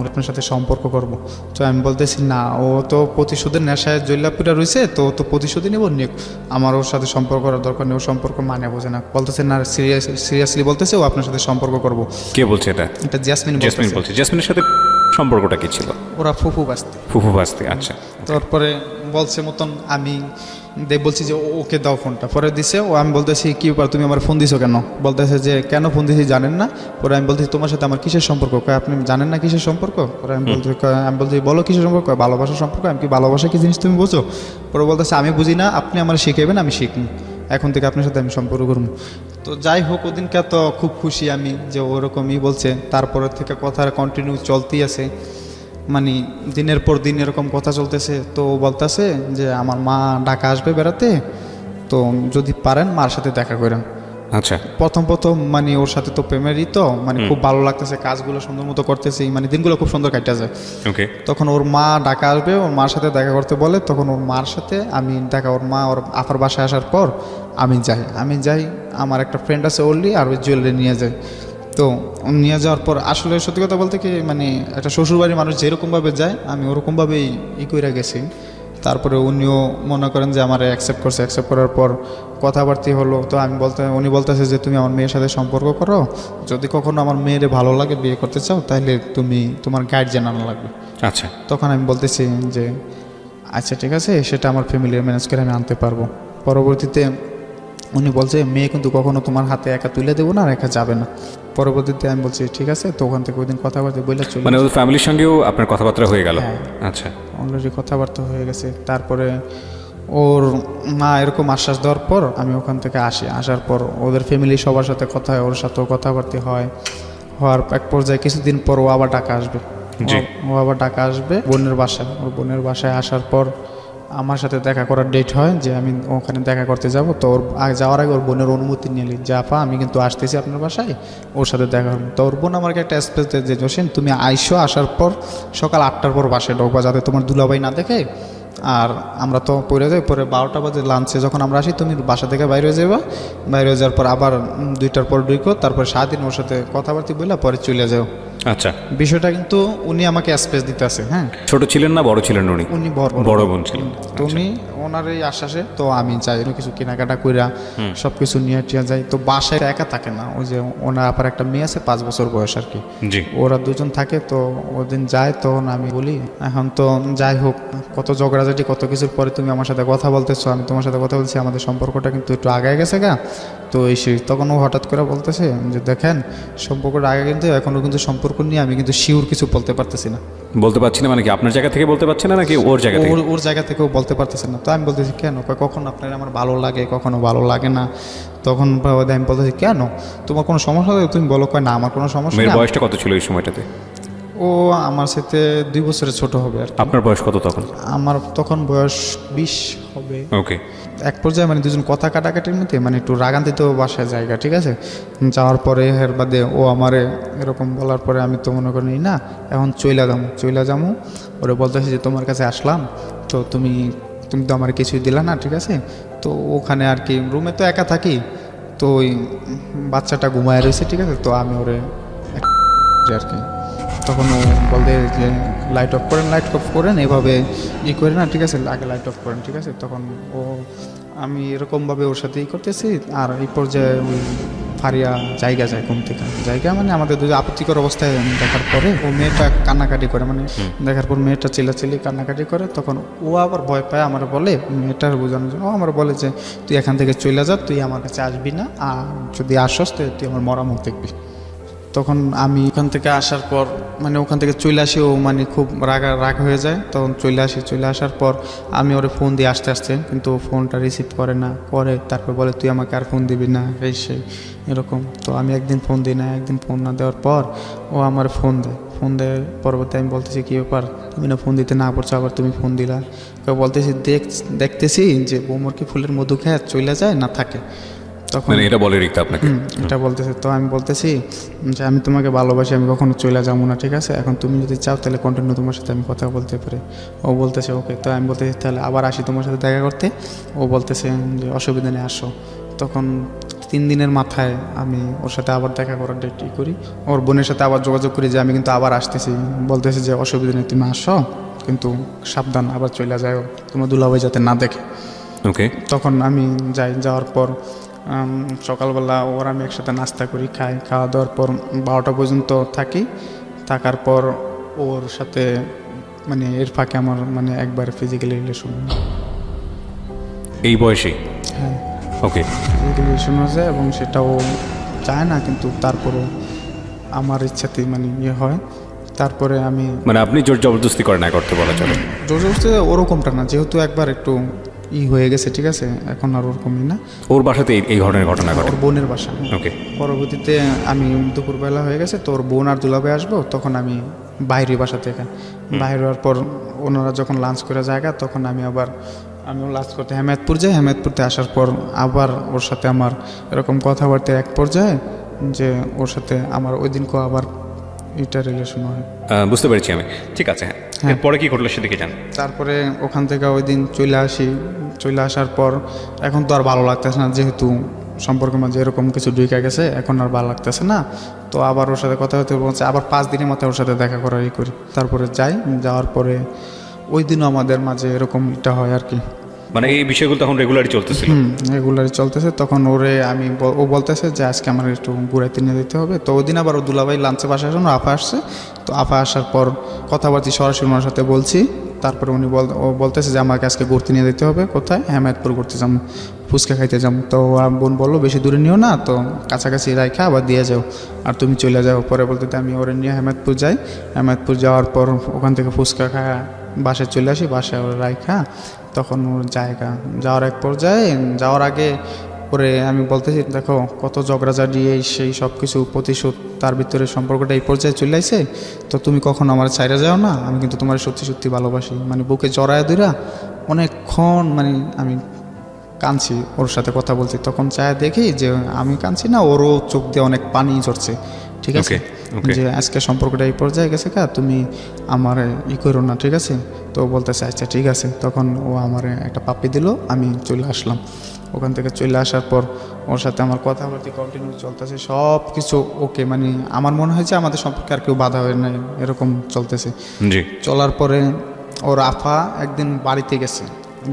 আপনার সাথে সম্পর্ক করব। তো আমি বলতেছি না, ও তো প্রতিশোধের নেশায় জৈলাপুরা রয়েছে, তো ও তো প্রতিশোধই নেব নিক, আমার ওর সাথে সম্পর্ক করার দরকার নেই, ও সম্পর্ক মানে বোঝে না। বলতেছে না, সিরিয়াসলি বলতেছে ও আপনার সাথে সম্পর্ক করব। কে বলছে এটা? এটা জাসমিন জেসমিন বলছে। জেসমিনের সাথে সম্পর্কটা কি ছিল? ওরা ফুফু বাস্তে। ফুফু ভাস্তি, আচ্ছা। তারপরে বলছে মতন আমি বলছি যে ওকে দাও ফোনটা। পরে দিছে ও। আমি বলতেছি কি ব্যাপার, তুমি আমার ফোন দিছো কেন? বলতেছে যে কেন ফোন দিছি জানেন না? পরে আমি বলতেছি তোমার সাথে আমার কিসের সম্পর্ক? কয় আপনি জানেন না কিসের সম্পর্ক? পরে আমি বলছি বলো কিসের সম্পর্ক? ভালোবাসার সম্পর্ক। আমি কি ভালোবাসা কি জিনিস তুমি বোঝো? পরে বলতেছে আমি বুঝি না, আপনি আমার শিখাইবেন, আমি শিখি, এখন থেকে আপনার সাথে আমি সম্পর্ক করবো। তো যাই হোক, ওদিনকে তো খুব খুশি আমি যে ওরকমই বলছে। তারপরের থেকে কথা কন্টিনিউ চলতেই আছে, মানে দিনের পর দিন এরকম কথা চলতেছে। তো বলতেছে যে আমার মা ঢাকা আসবে বেড়াতে, তো যদি পারেন মার সাথে দেখা করেন। আচ্ছা। প্রথম মানে ওর সাথে তো প্রেমেরই তো মানে খুব ভালো লাগতেছে, কাজগুলো সুন্দর মতো করতেছি, মানে দিনগুলো খুব সুন্দর কাটা যায়। ওকে। তখন ওর মা ঢাকা আসবে, ওর মার সাথে দেখা করতে বলে। তখন ওর মার সাথে আমি ওর মা ওর আপার বাসায় আসার পর আমি যাই আমার একটা ফ্রেন্ড আছে ওরলি, আর ওই জুয়েলারি নিয়ে যায়। তো নিয়ে যাওয়ার পর আসলে সত্যি কথা বলতে কি, মানে একটা শ্বশুরবাড়ির মানুষ যেরকমভাবে যায় আমি ওরকমভাবেই করে গেছি। তারপরে উনিও মনে করেন যে আমার অ্যাকসেপ্ট করছে। অ্যাকসেপ্ট করার পর কথাবার্তা হলো। তো উনি বলতেছে যে তুমি আমার মেয়ের সাথে সম্পর্ক করো, যদি কখনো আমার মেয়ের ভালো লাগে বিয়ে করতে চাও, তাহলে তোমার গার্জিয়ান আনা লাগবে। আচ্ছা। তখন আমি বলতেছি যে আচ্ছা ঠিক আছে, সেটা আমার ফ্যামিলির ম্যানেজ করে আমি আনতে পারবো। পরবর্তীতে উনি বলছে মেয়ে কিন্তু কখনো তোমার হাতে একা তুলে দেবো না, আর একা যাবে না। পরবর্তীতে আমি বলছি ঠিক আছে। তো ওখান থেকে ওই দিন কথাবার্তা বলে চলে, মানে ওর ফ্যামিলির সঙ্গেও আপনার কথাবার্তা হয়ে গেল? হ্যাঁ। আচ্ছা। অলরেডি কথাবার্তা হয়ে গেছে। তারপরে ওর মা এরকম আশ্বাস দেওয়ার পর আমি ওখান থেকে আসার পর ওদের ফ্যামিলি সবার সাথে কথা হয়, ওর সাথেও কথাবার্তা হওয়ার এক পর্যায়ে কিছুদিন পর ও আবার ঢাকা আসবে। জি। ও আবার ঢাকা আসবে বোনের বাসায়। ওর বোনের বাসায় আসার পর আমার সাথে দেখা করার ডেট হয় যে আমি ওখানে দেখা করতে যাব। তো ওর যাওয়ার আগে ওর বোনের অনুমতি নিয়ে যে আপা আমি কিন্তু আসতেছি আপনার বাসায়, ওর সাথে দেখা হবে। তো ওর বোন আমাকে একটা স্পেস দেয় যে জোসেন তুমি আসার পর সকাল 8টার পর বাসায় ঢোকবা, যাতে তোমার দুলাভাই না দেখে। আর আমরা তো পড়ে যাই, পরে 12টা বাজে লাঞ্চে যখন আমরা আসি তুমি বাসা থেকে বাইরে হয়ে যাবা, বাইরে হয়ে যাওয়ার পর আবার 2টার পর ঢুকো, তারপর সারাদিন ওর সাথে কথাবার্তা বললে পরে চলে যাও। আচ্ছা। বিষয়টা কিন্তু উনি আমাকে স্পেস দিতে আছে। হ্যাঁ, ছোট ছিলেন না বড় ছিলেন উনি? উনি বড় বোন ছিলেন। তো উনি ওনার এই আশ্বাসে তো আমি যাই, কিছু কেনাকাটা কইরা সব কিছু নিয়ে টিয়া যাই। তো বাসায় একা থাকে না, ওই যে ওনার আপার একটা মেয়ে আছে 5 বছর বয়স আর কি, জি। ওরা দুজন থাকে। তো ওদিন যায়, তখন আমি বলি এখন তো যাই হোক কত ঝগড়াঝাটি কত কিছুর পরে তুমি আমার সাথে কথা বলতেছো, আমি তোমার সাথে কথা বলছি, আমাদের সম্পর্কটা কিন্তু একটু আগায় গেছে গা। তো তখন ও হঠাৎ করে বলতেছে যে দেখেন সম্পর্কটা আগে, কিন্তু এখনও কিন্তু সম্পর্ক নিয়ে আমি কিন্তু শিওর কিছু বলতে পারতেছি না। বলতে পারছি না মানে কি আপনার জায়গা থেকে বলতে পারছে না নাকি ওর জায়গা থেকে? ওর জায়গা থেকেও বলতে পারতেছে না। তো আমি বলতেছি কেন? কখন আপনার আমার ভালো লাগে, কখনো ভালো লাগে না। তখন আমি বলতেছি কেন তোমার কোনো সমস্যা হবে তুমি বলো। কয় না আমার কোনো সমস্যা মেয়ের নেই। বয়সটা কত ছিল এই সময়টাতে? ও আমার সাথে 2 বছরের ছোট হবে আর কি। আপনার বয়স কত তখন? আমার তখন বয়স 20 হবে। ওকে। এক পর্যায়ে মানে দুজন কথা কাটাকাটির মধ্যে মানে একটু রাগান্তিত বাসায় জায়গা, ঠিক আছে। যাওয়ার পরে এর বাদে ও আমারে এরকম বলার পরে আমি তো মনে করি না এখন চইলা যামু। ওরে বলতেছি যে তোমার কাছে আসলাম, তো তুমি তো আমার কিছুই দিলা না, ঠিক আছে। তো ওখানে আর কি রুমে তো একা থাকি, তো ওই বাচ্চাটা ঘুমায় রয়েছে, ঠিক আছে। তো আমি ওরে আর কি তখন ও বলতে যে লাইট অফ করেন এভাবে করে না, ঠিক আছে, আগে লাইট অফ করেন, ঠিক আছে। তখন আমি এরকমভাবে ওর সাথে করতেছি। আর এই পর্যায়ে ওই ফারিয়া জায়গা যায় ঘুম থেকে, মানে আমাদের দুটো আপত্তিকর অবস্থায় দেখার পরে ও মেয়েটা কান্নাকাটি করে, মানে দেখার পর মেয়েটা চিল্লাচিল্লি কান্নাকাটি করে। তখন ও আবার ভয় পায়, আমার বলে মেয়েটার বোঝানোর জন্য ও আমার বলে যে তুই এখান থেকে চলে যা, তুই আমার কাছে আসবি না, আর যদি আসস তুই আমার মরা মুখ দেখবি। তখন আমি ওখান থেকে আসার পর মানে ওখান থেকে চলে আসি, ও মানে খুব রাগ হয়ে যায়। তখন চলে আসার পর আমি ওরে ফোন দিয়ে আসতে কিন্তু ও ফোনটা রিসিভ করে না, তারপর বলে তুই আমাকে আর ফোন দিবি না, এই সেই এরকম। তো আমি একদিন ফোন দিই না, একদিন ফোন না দেওয়ার পর ও আমার ফোন দেয় পরবর্তী আমি বলতেছি কী ব্যাপার, তুমি না ফোন দিতে না পারছো, আবার তুমি ফোন দিলা। বলতেছি দেখতেছি যে বৌমর কি ফুলের মধু খেয়ে চলে যায় না থাকে। তখন মানে এটা বলে রিক্তা আপনাকে? এটা বলতেছে। তো আমি বলতেছি যে আমি তোমাকে ভালোবাসি, আমি কখনো চলে যাবো না, ঠিক আছে, এখন তুমি যদি চাও তাহলে কন্টিনিউ তোমার সাথে আমি কথা বলতে পারি। ও বলতেছে ওকে। তো আমি বলতেছি তাহলে আবার আসি তোমার সাথে দেখা করতে। ও বলতেছে যে অসুবিধা নেই, আসো। তখন 3 দিনের মাথায় আমি ওর সাথে আবার দেখা করার ডেট করি, ওর বোনের সাথে আবার যোগাযোগ করি যে আমি কিন্তু আবার আসতেছি। বলতেছে যে অসুবিধা নেই, তুমি আসো, কিন্তু সাবধান, আবার চলে যাও, তোমার দুলাভাই যাতে না দেখে। ওকে। তখন আমি যাওয়ার পর সকালবেলা ওর আমি একসাথে নাস্তা করি, খাওয়া দাওয়ার পর 12টা পর্যন্ত থাকার পর ওর সাথে মানে এর ফাঁকে আমার মানে একবার ফিজিক্যালি রিলেশন। এই বয়সে? হ্যাঁ, ওকে। ফিজিক্যালি রিলেশন হয়েছে এবং সেটাও চায় না, কিন্তু তারপরও আমার ইচ্ছাতেই মানে হয়। তারপরে আমি মানে আপনি জোর জবরদস্তি করেন না করতে বলা চলে? জোর জবরদস্তি ওরকমটা না, যেহেতু একবার একটু হয়ে গেছে, ঠিক আছে, এখন আর ওরকমই না। ওর বাসাতে এই ধরনের ঘটনা ঘটে? ওর বোনের বাসা। ওকে। পরবর্তীতে আমি দুপুরবেলা হয়ে গেছে, তো ওর বোন আর দুলাভাই আসবো, তখন আমি বাইরে বাসা থেকে বাইরে হওয়ার পর ওনারা যখন লাঞ্চ করে জায়গা, তখন আমিও লাঞ্চ করতে হেমায়তপুর যাই। হেমায়তপুরতে আসার পর আবার ওর সাথে আমার এরকম কথাবার্তা এক পর্যায়ে যে ওর সাথে আমার ওই দিনকে আবার এটা রিলেশন হয়। বুঝতে পেরেছি আমি। ঠিক আছে, হ্যাঁ। এরপরে কি ঘটলো সেদিকে যান। তারপরে ওখান থেকে ওই দিন চলে আসার পর এখন তো আর ভালো লাগতেছে না, যেহেতু সম্পর্কের মাঝে এরকম কিছু ঢুকে গেছে, এখন আর ভালো লাগতেছে না। তো আবার ওর সাথে কথা হতে বলছে, আবার 5 দিনের মাথায় ওর সাথে দেখা করার করি। তারপরে যাওয়ার পরে ওই দিনও আমাদের মাঝে এরকম এটা হয় আর কি। মানে এই বিষয়গুলো তখন রেগুলারই চলতেছিল? রেগুলারই চলতেছে। তখন ও বলতেছে যে আজকে আমার একটু ঘুরাইতে নিয়ে যেতে হবে। তো ওই দিন আবার ও দুলাভাই লাঞ্চে বাসায় আসেন, আফা আসছে। তো আফা আসার পর কথাবার্তা সরাসরি ওনার সাথে বলছি। তারপরে ও বলতেছে যে আমাকে আজকে ঘুরতে নিয়ে যেতে হবে। কোথায়? হেমায়তপুর ঘুরতে যাবো, ফুচকা খাইতে যাবো। তো বোন বললো বেশি দূরে নিও না, তো কাছাকাছি রাইখা আবার দিয়ে যাও, আর তুমি চলে যাও। পরে বলতে আমি ওরে নিয়ে হেমায়তপুর যাই। হেমায়তপুর যাওয়ার পর ওখান থেকে ফুচকা খাওয়া বাসায় চলে আসি। বাসায় ওর রাইখা তখন ওর যাওয়ার এক পর্যায়ে যাওয়ার আগে পরে আমি বলতেছি দেখো কত ঝগড়াঝাড়ি সেই সব কিছু প্রতিশোধ, তার ভিতরে সম্পর্কটা এই পর্যায়ে চলে আসে। তো তুমি কখনো আমার ছাইরা যাও না, আমি কিন্তু তোমার সত্যি সত্যি ভালোবাসি। মানে বুকে জড়ায় ধইরা অনেকক্ষণ মানে আমি কাঁদছি, ওর সাথে কথা বলছি। তখন চায় দেখি যে আমি কাঁদছি না, ওরও চোখ দিয়ে অনেক পানি ঝরছে, ঠিক আছে, যে আজকে সম্পর্কটা এই পর্যায়ে গেছে তুমি আমার করো না, ঠিক আছে। তো বলতেছে আচ্ছা ঠিক আছে। তখন ও আমার একটা পাপ্পি দিল, আমি চলে আসলাম। ওখান থেকে চলে আসার পর ওর সাথে আমার কথাবার্তা কন্টিনিউ চলতেছে, সব কিছু ওকে। মানে আমার মনে হয় যে আমাদের সম্পর্কে আর কেউ বাধা হয় না, এরকম চলতেছে। চলার পরে ওর আফা একদিন বাড়িতে গেছে,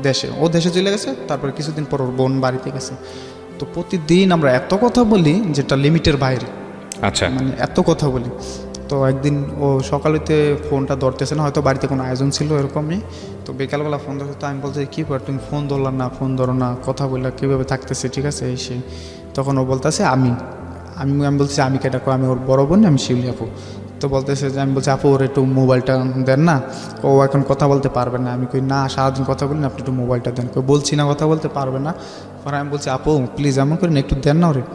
দেশে চলে গেছে। তারপরে কিছুদিন পর ওর বোন বাড়িতে গেছে। তো প্রতিদিন আমরা এত কথা বলি যেটা লিমিটের বাইরে। আচ্ছা, মানে এত কথা বলি। তো একদিন ও সকালেতে ফোনটা ধরতেছে না, হয়তো বাড়িতে কোনো আয়োজন ছিল এরকমই। তো বিকালবেলা ফোন ধরতে, তো আমি বলতে কী ব্যাপার তুমি ফোন ধরো না, কথা বললে কীভাবে থাকতেছে, ঠিক আছে এই সেই। তখন ও বলতেছে আমি বলতেছি আমি কেটা, আমি ওর বড় বোন, আমি শিউলি আপু। তো বলতেছে যে আমি বলছি আপু ওর একটু মোবাইলটা দেন না, ও এখন কথা বলতে পারবে না। আমি কই না, সারাদিন কথা বলি না, আপনি একটু মোবাইলটা দেন। বলছি না কথা বলতে পারবে না। পরে আমি বলছি আপু প্লিজ এমন করেন, একটু দেন না ওরে।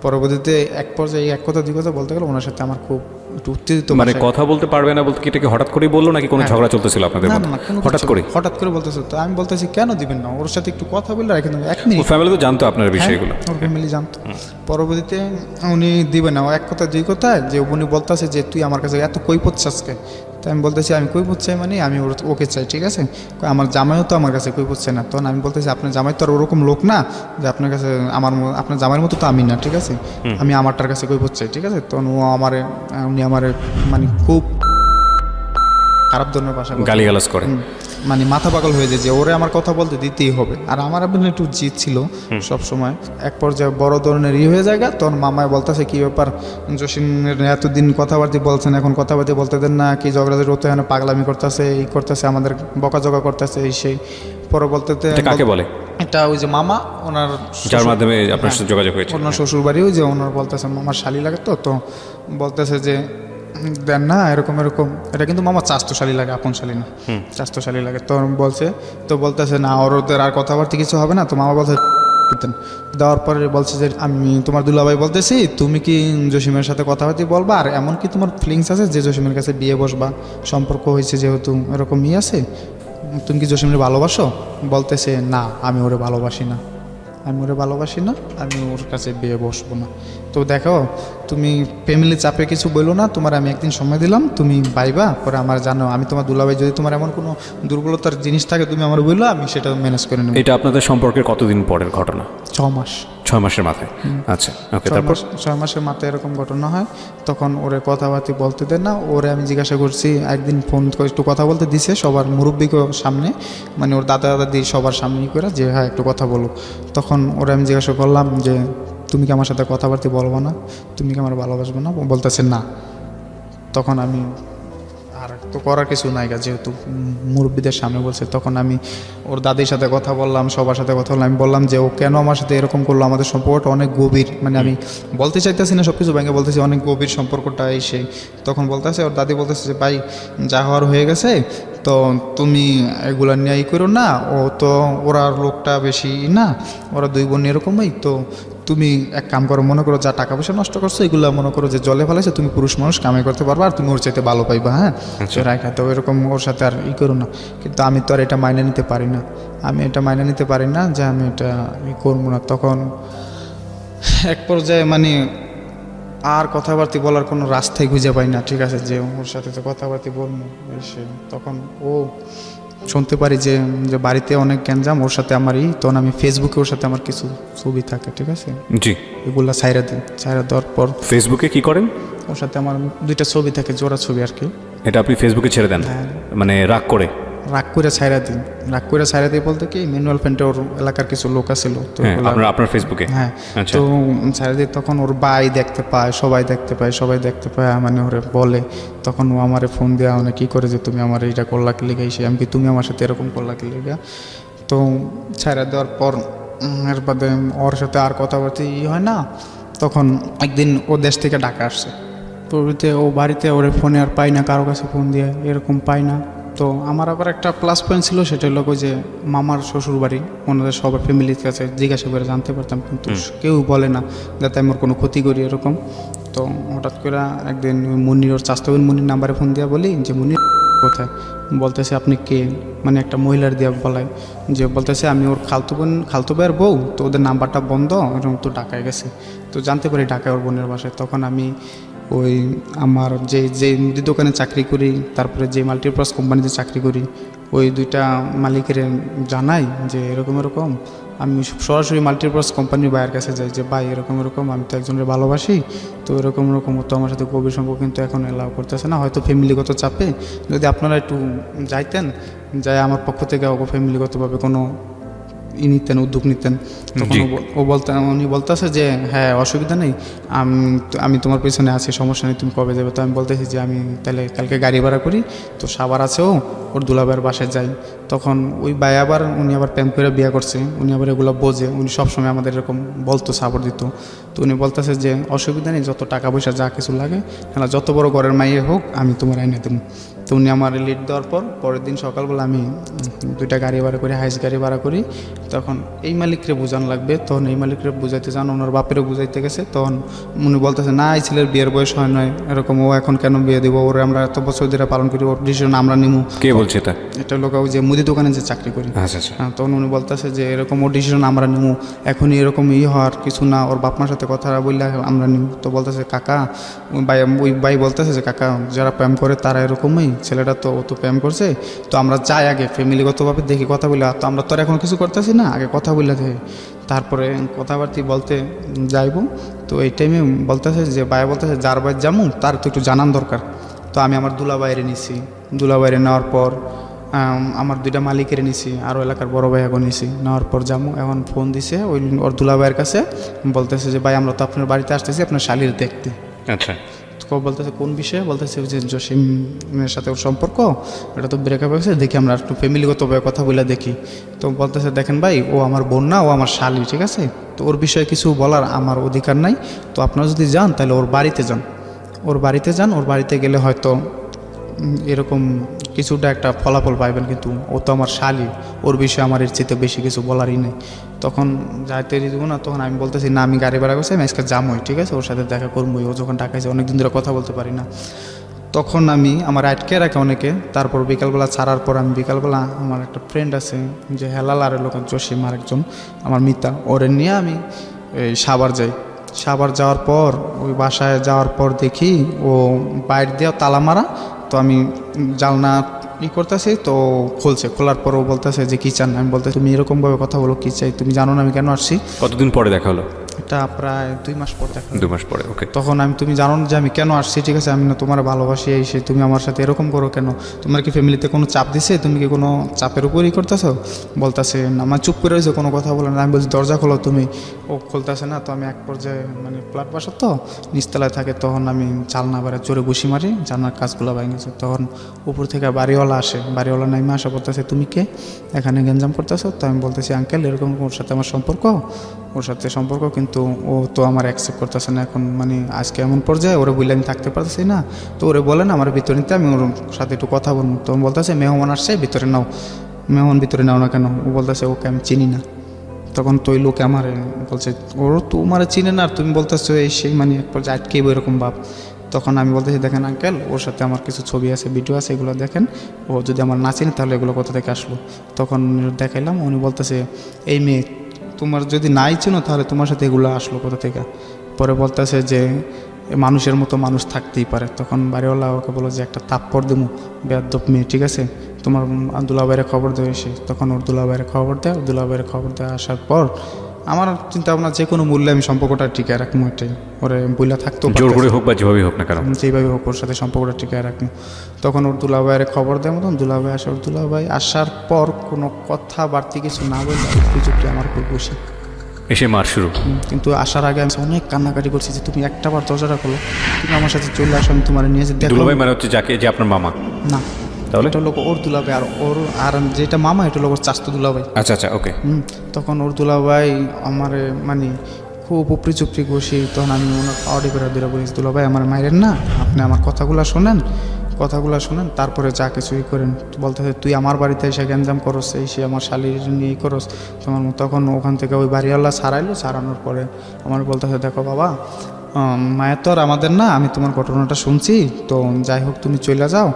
পরবর্তীতে এক পর্যায়ে এক কথা দুই কথা বলতে গেলে ওনার সাথে আমার খুব একটু উত্তেজিত। মানে কথা বলতে পারবে না বলতে কি এটাকে হঠাৎ করেই বললো নাকি কোনো ঝগড়া চলতেছিল আপনাদের মধ্যে? হঠাৎ করে বলতেছে। তো আমি বলতেছি কেন দিবেন না, ওর সাথে একটু কথা বললে রেখে দেবেন 1 মিনিট। ফ্যামিলি তো জানতো আপনার বিষয়গুলো? ওর ফ্যামিলি জানতো। পরবর্তীতে উনি দিবেন না, এক কথা দুই কথা, যে উনি বলতেছে যে তুই আমার কাছে এত কৈফত চাসকে। তাই আমি বলতেছি আমি কৈফত চাই মানে আমি ওকে চাই, ঠিক আছে। আমার জামাইও তো আমার কাছে কৈফত চাই না। তখন আমি বলতেছি আপনার জামাই তো আর ওরকম লোক না যে আপনার কাছে আপনার জামাইয়ের মতো তো আমি না, ঠিক আছে, আমি আমারটার কাছে কৈফত চাই, ঠিক আছে। তখন উনি আমারে মানে খুব খারাপ ধরনের ভাষা গালিগালাজ করে, মানে মাথা পাগল হয়ে যায় যে ওরে আমার কথা বলতে দিতেই হবে। আর আমার আপনার একটু জিদ ছিল সব সময়। এক পর্যায়ে বড় ধরনের হয়ে যায়। তখন মামায় বলতেছে কি ব্যাপার জসিমের এতদিন কথাবার্তা বলছেন, এখন কথাবার্তা বলতে দেন না, কি ঝগড়াঝাড়ি হতে হয় না, পাগলামি করতেছে, এই করতেছে, আমাদের বকাঝকা করতেছে এই সেই। পরে বলতে কাকে বলে? এটা ওই যে মামা ওনার যার মাধ্যমে আপনার সাথে যোগাযোগ হয়েছে। ওনার শ্বশুর বাড়ি ওই যে ওনার বলতেছে মামার শালি লাগে, তো বলতেছে যে দেন না এরকম এরকম, এটা কিন্তু মামা চাস্তো শালি লাগে, আপন শালি না, চাস্তো শালি লাগে। তো বলছে, তো বলতেছে না ওদের আর কথাবার্তা কিছু হবে না। তো মামা বলছে দেওয়ার পরে বলছে যে আমি তোমার দুলাভাই বলতেছি, তুমি কি জসিমের সাথে কথাবার্তা বলবা, আর এমন কি তোমার ফিলিংস আছে যে জসিমের কাছে বিয়ে বসবা, সম্পর্ক হয়েছে যেহেতু এরকম ইয়ে আছে, তুমি কি জসিমের ভালোবাসো? বলতেছে না আমি ওরে ভালোবাসি না, আমি ওরে ভালোবাসি না, আমি ওর কাছে বিয়ে বসবো না। তো দেখো তুমি ফ্যামিলি চাপে কিছু বললো না, তোমার আমি একদিন সময় দিলাম, তুমি বাইবা পরে আমার জানো, আমি তোমার দুলাভাই, যদি তোমার এমন কোনো দুর্বলতার জিনিস থাকে তুমি আমার বললো, আমি সেটা ম্যানেজ করে নেব। এটা আপনাদের সম্পর্কের কতদিন পরের ঘটনা? 6 মাস। 6 মাসের মাথায়? আচ্ছা, ওকে। তারপর 6 মাসের মাথায় এরকম ঘটনা হয়, তখন ওরে কথাবার্তা বলতে দেন না। ওরে আমি জিজ্ঞাসা করছি, একদিন ফোন করে একটু কথা বলতে দিছে সবার মুরব্বীকে সামনে, মানে ওর দাদা দাদি সবার সামনে করে যে হ্যাঁ একটু কথা বলো। তখন ওরে আমি জিজ্ঞাসা করলাম যে তুমি কি আমার সাথে কথাবার্তা বলবো না, তুমি কি আমার ভালোবাসবো না? বলতেছে না। তখন আমি আর তো করার কিছু নাই গা, যেহেতু মুরব্বীদের সামনে বলছে। তখন আমি ওর দাদির সাথে কথা বললাম, সবার সাথে কথা বললাম। আমি বললাম যে ও কেন আমার সাথে এরকম করলো, আমাদের সম্পর্কটা অনেক গভীর, মানে আমি বলতে চাইতেছি না সব কিছু ভেঙে বলতেছি, অনেক গভীর সম্পর্কটা এই সেই। তখন বলতেছে ওর দাদি বলতেছে যে ভাই যা হওয়ার হয়ে গেছে, তো তুমি এগুলা নিয়ে করো না, ও তো ওরা লোকটা বেশি না, ওরা 2 বোন এরকমই। তো তুমি এক কাম করো, মনে করো যা টাকা পয়সা নষ্ট করছো এগুলো মনে করো যে জলে ফেলাইছে, তুমি পুরুষ মানুষ কামাই করতে পারবা, আর তুমি ওর চাইতে ভালো পাইবা। হ্যাঁ রাখা, তো এরকম ওর সাথে আর করো না। কিন্তু আমি তো আর এটা মাইনে নিতে পারি না, আমি এটা মাইনে নিতে পারি না যে আমি এটা করবো না। তখন এক পর্যায়ে মানে আর কথাবার্তা বলার কোনো রাস্তাই খুঁজে পাই না, ঠিক আছে, যে ওর সাথে তো কথাবার্তা বলবো এসে। তখন ও শুনতে পারি যে যে বাড়িতে অনেক গ্যাঞ্জাম, ওর সাথে আমারই, তখন আমি ফেসবুকে ওর সাথে আমার কিছু ছবি থাকে, ঠিক আছে, জি, এগুলা ছাইরা দিই। ছাইরা দেওয়ার পর ফেসবুকে কি করেন? ওর সাথে আমার 2টা ছবি থাকে, জোড়া ছবি আর কি। এটা আপনি ফেসবুকে ছেড়ে দেন? হ্যাঁ। মানে রাগ করে? রাগ করে ছাইরা দিই। রাগ করে ছাইরা দিই বলতে কি, ম্যানুয়াল পেন্টে ওর এলাকার কিছু লোক আছিল, তো হ্যাঁ, আপনার ফেসবুকে? হ্যাঁ। আচ্ছা। তো ছাইরা দিই, তখন ওর ভাই দেখতে পায়, সবাই দেখতে পায়, সবাই দেখতে পায়, মানে ওরে বলে। তখন ও আমারে ফোন দেওয়া মানে কী করে যে তুমি আমার এইটা করলা কি লেগে এসে, আমি কি তুমি আমার সাথে এরকম করলা কি লেগে। তো ছাইরা দেওয়ার পর এর বাদে ওর সাথে আর কথাবার্তা হয় না। তখন একদিন ও দেশ থেকে ঢাকা আসছে, প্রভৃতি ও বাড়িতে ওরে ফোনে আর পাই না, কারো কাছে ফোন দিয়ে এরকম পাই না। তো আমার আবার একটা প্লাস পয়েন্ট ছিল, সেটা হলো যে মামার শ্বশুর বাড়ি, ওনাদের সবার ফ্যামিলির কাছে জিজ্ঞাসা করে জানতে পারতাম, কিন্তু কেউ বলে না যাতে আমি ওর কোনো ক্ষতি করি এরকম। তো হঠাৎ করে একদিন মুন্নির, ওর চাস্তাবিন মুন্নির নাম্বারে ফোন দিয়া বলি যে মুন্নির কোথায়, বলতেছে আপনি কে, মানে একটা মহিলার দিয়া বলায়, যে বলতেছে আমি ওর খালতো ভাইয়ের বউ, তো ওদের নাম্বারটা বন্ধ, এরকম তো ঢাকায় গেছে। তো জানতে পারি ঢাকায় ওর বোনের বাসায়। তখন আমি ওই আমার যে মুদি দোকানে চাকরি করি, তারপরে যে মাল্টিপ্লাস কোম্পানিতে চাকরি করি, ওই 2টা মালিকের জানাই যে এরকম এরকম। আমি সরাসরি মাল্টিপ্লাস কোম্পানির ভাইয়ের কাছে যাই যে ভাই এরকম এরকম, আমি তো একজনের ভালোবাসি, তো এরকম এরকম, তো আমার সাথে গভীর সম্পর্ক কিন্তু এখন এলাও করতেছে না, হয়তো ফ্যামিলিগত চাপে, যদি আপনারা একটু যাইতেন, যাই আমার পক্ষ থেকে ফ্যামিলিগতভাবে কোনো নিতেন, উদ্যোগ নিতেন। তখন উনি বলতেছে যে হ্যাঁ অসুবিধা নেই, আমি তোমার পেছনে আছি, সমস্যা নেই, তুমি কবে যাবে। তো আমি বলতেছি যে আমি তাহলে কালকে গাড়ি ভাড়া করি, তো সাবার আছেও ওর দুলাভাইয়ের বাসায় যাই। তখন ওই ভাই আবার উনি আবার প্রেম করে বিয়ে করছে, উনি আবার এগুলো বোঝে, উনি সবসময় আমাদের এরকম বলতো, সাপোর্ট দিত। তো উনি বলতেছে যে অসুবিধা নেই, যত টাকা পয়সা যা কিছু লাগে, হ্যাঁ যত বড় ঘরের মাইয়ে হোক আমি তোমার এনে দেবো। তো উনি আমার লিড দেওয়ার পর পরের দিন সকালবেলা আমি 2টা গাড়ি ভাড়া করি, হাইস গাড়ি ভাড়া করি। তখন এই মালিকরে বোঝানো লাগবে, তখন এই মালিকরে বুঝাইতে যান, ওনার বাপেরও বুঝাইতে গেছে। তখন উনি বলতেছে না এই ছেলের বিয়ের বয়স হয় নয় এরকম, ও এখন কেন বিয়ে দিব, ওরে আমরা এত বছর ধরে পালন করি, ওর ডিসিশন আমরা নিমু। কে বলছে এটা? এটা লোক ওই যে মুদি দোকানে যে চাকরি করি। আচ্ছা আচ্ছা। হ্যাঁ, তখন উনি বলতেছে যে এরকম ওর ডিসিশন আমরা নিমু, এখনই এরকম হওয়ার কিছু না, ওর বাপ মার সাথে কথা বললে আমরা নিমু। তো বলতেছে কাকা, ওই ভাই বলতেছে যে কাকা যারা প্রেম করে তারা এরকমই, ছেলেটা তো ও তো প্রেম করছে, তো আমরা যাই আগে ফ্যামিলিগতভাবে দেখি কথা বলে, তো আমরা তো আর এখন কিছু করতেছি না, আগে কথা বলে দেখি, তারপরে কথাবার্তি বলতে যাইব। তো এই টাইমে বলতেছে যে ভাই বলতেছে যার বাইর যামু তার তো একটু জানান দরকার। তো আমি আমার দুলাভাইরে নিছি, দুলাভাইরে নেওয়ার পর আমার 2টা মালিকের নিছি, আরও এলাকার বড় ভাই এখন নিছি, নেওয়ার পর যামু। এখন ফোন দিছে ওই ওর দুলাভাইয়ের কাছে, বলতেছে যে ভাই আমরা তো আপনার বাড়িতে আসতেছি আপনার শালির দেখতে। আচ্ছা। বলতেছে কোন বিষয়ে, বলতেছে ওই যে জসিমের সাথে ওর সম্পর্ক, এটা তো ব্রেকআপ হয়েছে, দেখি আমরা একটু ফ্যামিলিগতভাবে কথা বলে দেখি। তো বলতেছে দেখেন ভাই, ও আমার বোন না, ও আমার শালি, ঠিক আছে, তো ওর বিষয়ে কিছু বলার আমার অধিকার নাই। তো আপনারা যদি যান তাহলে ওর বাড়িতে যান, ওর বাড়িতে যান, ওর বাড়িতে গেলে হয়তো এরকম কিছুটা একটা ফলাফল পাইবেন, কিন্তু ও তো আমার শালি, ওর বিষয়ে আমার এর চেয়ে বেশি কিছু বলারই নেই। তখন যাইতে দিব না, তখন আমি বলতেছি না, আমি গাড়ি ভাড়া করছি, আমি আজকে যামই, ঠিক আছে, ওর সাথে দেখা করবোই, ও যখন ডাকাইছে, অনেকদিন ধরে কথা বলতে পারি না। তখন আমি আমার আটকে রাখে অনেকে, তারপর বিকালবেলা ছাড়ার পর আমি বিকালবেলা আমার একটা ফ্রেন্ড আছে যে হেলাল আর লোক জসিম আরেকজন আমার মিতা, ওরে নিয়ে আমি এই সাভার যাই। সাভার যাওয়ার পর ওই বাসায় যাওয়ার পর দেখি ও বাইরে দিয়ে তালা মারা, তো আমি জানলা করতেছি, তো খুলছে, খোলার পর ও বলতেছে যে কী চান। আমি বলতে তুমি এরকমভাবে কথা বলো, কী চাই, তুমি জানো না আমি কেন আসছি। কতদিন পরে দেখা হলো? এটা প্রায় 2 মাস পর দেখা। 2 মাস পরে, ওকে। তখন তুমি জানো না যে আমি কেন আসছি, ঠিক আছে, আমি না তোমার ভালোবাসি, এই সে, তুমি আমার সাথে এরকম করো কেন, তোমার কি ফ্যামিলিতে কোনো চাপ দিছে, তুমি কি কোনো চাপের উপরই করতেছো। বলতেছে না, আমার চুপ করে রয়েছে, কোনো কথা বলে না। আমি বলছি দরজা খোলো তুমি, ও খুলতেছে না। তো আমি এক পর্যায়ে মানে ফ্ল্যাট বাসা তো নিচতলায় থাকে, তখন আমি জানলা বাইরে জোরে ঘুষি মারি, জানলার কাজগুলো ভেঙেছে। তখন উপর থেকে বাড়িওয়ালা আসে, বাড়িওয়ালা নাইমা আসা বলতেছে তুমি কে, এখানে গ্যাঞ্জাম করতেছো। তো আমি বলতেছি আঙ্কেল এরকম ওর সাথে আমার সম্পর্ক, ওর সাথে সম্পর্ক, কিন্তু ও তো আমার অ্যাকসেপ্ট করতেছে না এখন, মানে আজকে এমন পর্যায়ে ওরে বললে আমি থাকতে পারতেছি না। তো ওরে বলেন আমার ভিতরে নিতে, আমি ওর সাথে একটু কথা বলবো। তো বলতেছে মেহমান আসছে, ভিতরে নাও। মেহমান ভিতরে নাও না কেন, ও বলতেছে ওকে আমি চিনি না। তখন তো ওই লোক আমার বলছে ওর তোমার চিনে না, আর তুমি বলতেছো এই সেই, মানে এক পর্যায়ে আটকেইব এরকম ভাব। তখন আমি বলতেছি দেখেন আঙ্কেল, ওর সাথে আমার কিছু ছবি আছে, ভিডিও আছে, এগুলো দেখেন, ও যদি আমার না চিনে তাহলে এগুলো কোথা থেকে আসলো। তখন দেখাইলাম, উনি বলতেছে এই মেয়ে তোমার যদি নাই চিনো তাহলে তোমার সাথে এগুলো আসলো কোথা থেকে। পরে বলতেছে যে মানুষের মতো মানুষ থাকতেই পারে। তখন বাড়িওয়ালা ওকে বলো যে একটা তাপ্পর দেবো, বেয়াদ্দপ মেয়ে, ঠিক আছে, তোমার দুলাভাইয়ের খবর দেবে এসে। তখন ওর দুলাভাইয়ের খবর দেয়, দুলাভাইয়ের খবর দেওয়া আসার পর আমার চিন্তা ভাবনা যে কোনো মূল্যে আমি সম্পর্কটা টিকায় রাখবো, এটাই ওরে বইলা থাকতো, জোর করে হোক বা যেভাবেই হোক না কারণ যেভাবে হোক ওর সাথে সম্পর্কটা টিকায় রাখবো। তখন ওর দুলাভাইয়ের খবর দেয় মতন দুলাভাই আসে, ওর দুলাভাই আসার পর কোনো কথা বাড়তি কিছু না বললে চুপটি আমার খুব খুশি এসে মার শুরু। কিন্তু আসার আগে আমি অনেক কান্নাকাটি করছি যে তুমি একটা বার দরজাটা খোলো, তুমি আমার সাথে চলে আসো, আমি তোমার নিয়ে যে দেখো। দুলাভাই মানে হচ্ছে যাকে, যে আপনার মামা? না, তাহলে এটা লোক ওর দুলাভাই, আর ওর আর যেটা মামা এটা লোক ওর চাস্তো দুলাভাই। আচ্ছা আচ্ছা, ওকে। তখন ওর দুলাভাই আমার মানে খুব উপরি চুপড়ি বসি, তখন আমি ওনার পাওয়ারি করে দূরে বলিস দুলাভাই আমার মায়ের না, আপনি আমার কথাগুলো শোনেন, কথাগুলো শোনেন, তারপরে যা কিছুই করেন। বলতেছে তুই আমার বাড়িতে এসে গ্যাঞ্জাম করস, এই সে আমার শালির নিয়ে করস তোমার। তখন ওখান থেকে ওই বাড়িওয়ালা ছাড়াইলো, ছাড়ানোর পরে আমার বলতেছে দেখো বাবা, মায়ের তো আর আমাদের না, আমি তোমার ঘটনাটা শুনছি, তো যাই হোক তুমি চলে যাও,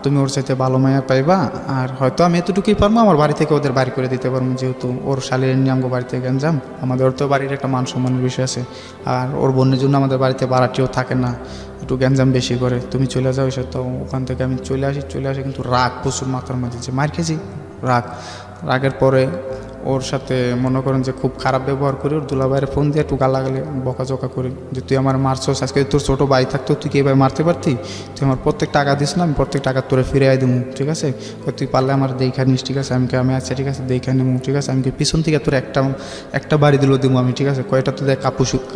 তুমি ওর চাইতে ভালো মায়া পাইবা, আর হয়তো আমি এতটুকুই পারবো, আমার বাড়ি থেকে ওদের বাড়ি করে দিতে পারবো, যেহেতু ওর শালির নিয়ে আমগো বাড়িতে গ্যাঞ্জাম, আমাদের তো বাড়ির একটা মান সম্মানের বিষয় আছে, আর ওর বোনের জন্য আমাদের বাড়িতে ভাড়াটিও থাকে না, একটু গ্যাঞ্জাম বেশি করে, তুমি চলে যাও এসে। তো ওখান থেকে আমি চলে আসি, কিন্তু রাগ প্রচুর মাথার মধ্যে, যে মার খেয়েছি, রাগের পরে ওর সাথে মনে করেন যে খুব খারাপ ব্যবহার করি, ওর দুলাভাইয়ের ফোন দিয়ে একটু গালাগালি বকাঝকা করি যে তুই আমার মারছস, আজকে তোর ছোটো ভাই থাকতো তুই কি এভাবে মারতে পারতি, তুই আমার প্রত্যেক টাকা দিস না, আমি প্রত্যেক টাকা তোরে ফিরে দেবো, ঠিক আছে, তুই পারলে আমার দেখা নিস, ঠিক আছে, আমি আচ্ছা ঠিক আছে দেখা নেবো, ঠিক আছে, আমি পিছন থেকে তোর একটা বাড়ি দিলেও দেবো আমি, ঠিক আছে, কয়টা তো দেখ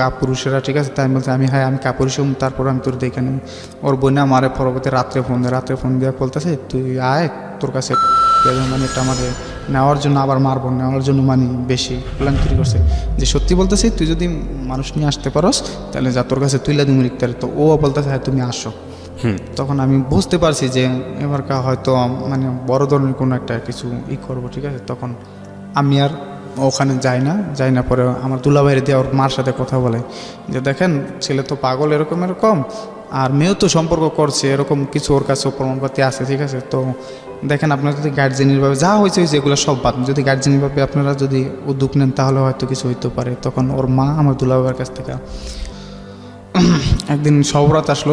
কাপুরুষেরা, ঠিক আছে, তাই আমি বলছি আমি হ্যাঁ আমি কাপুরুষ, তারপর আমি তোর দেখে নেবো। ওর বোনে আমারে পরবর্তী রাত্রে ফোন দিয়ে বলতেছে তুই আয়, তোর কাছে মানে এটা আমাদের নেওয়ার জন্য আবার মারবো, নেওয়ার জন্য মানে বেশি প্ল্যান তৈরি করছে, যে সত্যি বলতেছি তুই যদি মানুষ নিয়ে আসতে পারস তাহলে যা তোর কাছে তুইলা দিমু লিখতে। তো ও বলতেছে হ্যাঁ তুমি আসো। তখন আমি বুঝতে পারছি যে এবারকার হয়তো মানে বড় ধরনের কোনো একটা কিছু করবো, ঠিক আছে। তখন আমি আর ওখানে যাই না, পরে আমার দুলাভাইয়ের দিয়ে ওর মার সাথে কথা বলে যে দেখেন ছেলে তো পাগল এরকম, আর মেয়েও তো সম্পর্ক করছে, এরকম কিছু ওর কাছেও প্রমাণপাতি আছে, ঠিক আছে। তো দেখেন আপনারা যদি গার্জেনিরভাবে যা হয়েছে এগুলো সব বাদ, যদি গার্জেনিরভাবে আপনারা যদি উদ্যোগ নেন তাহলে হয়তো কিছু হইতে পারে। তখন ওর মা আমার দুলাভাইয়ের কাছ থেকে একদিন সহবরাত আসলো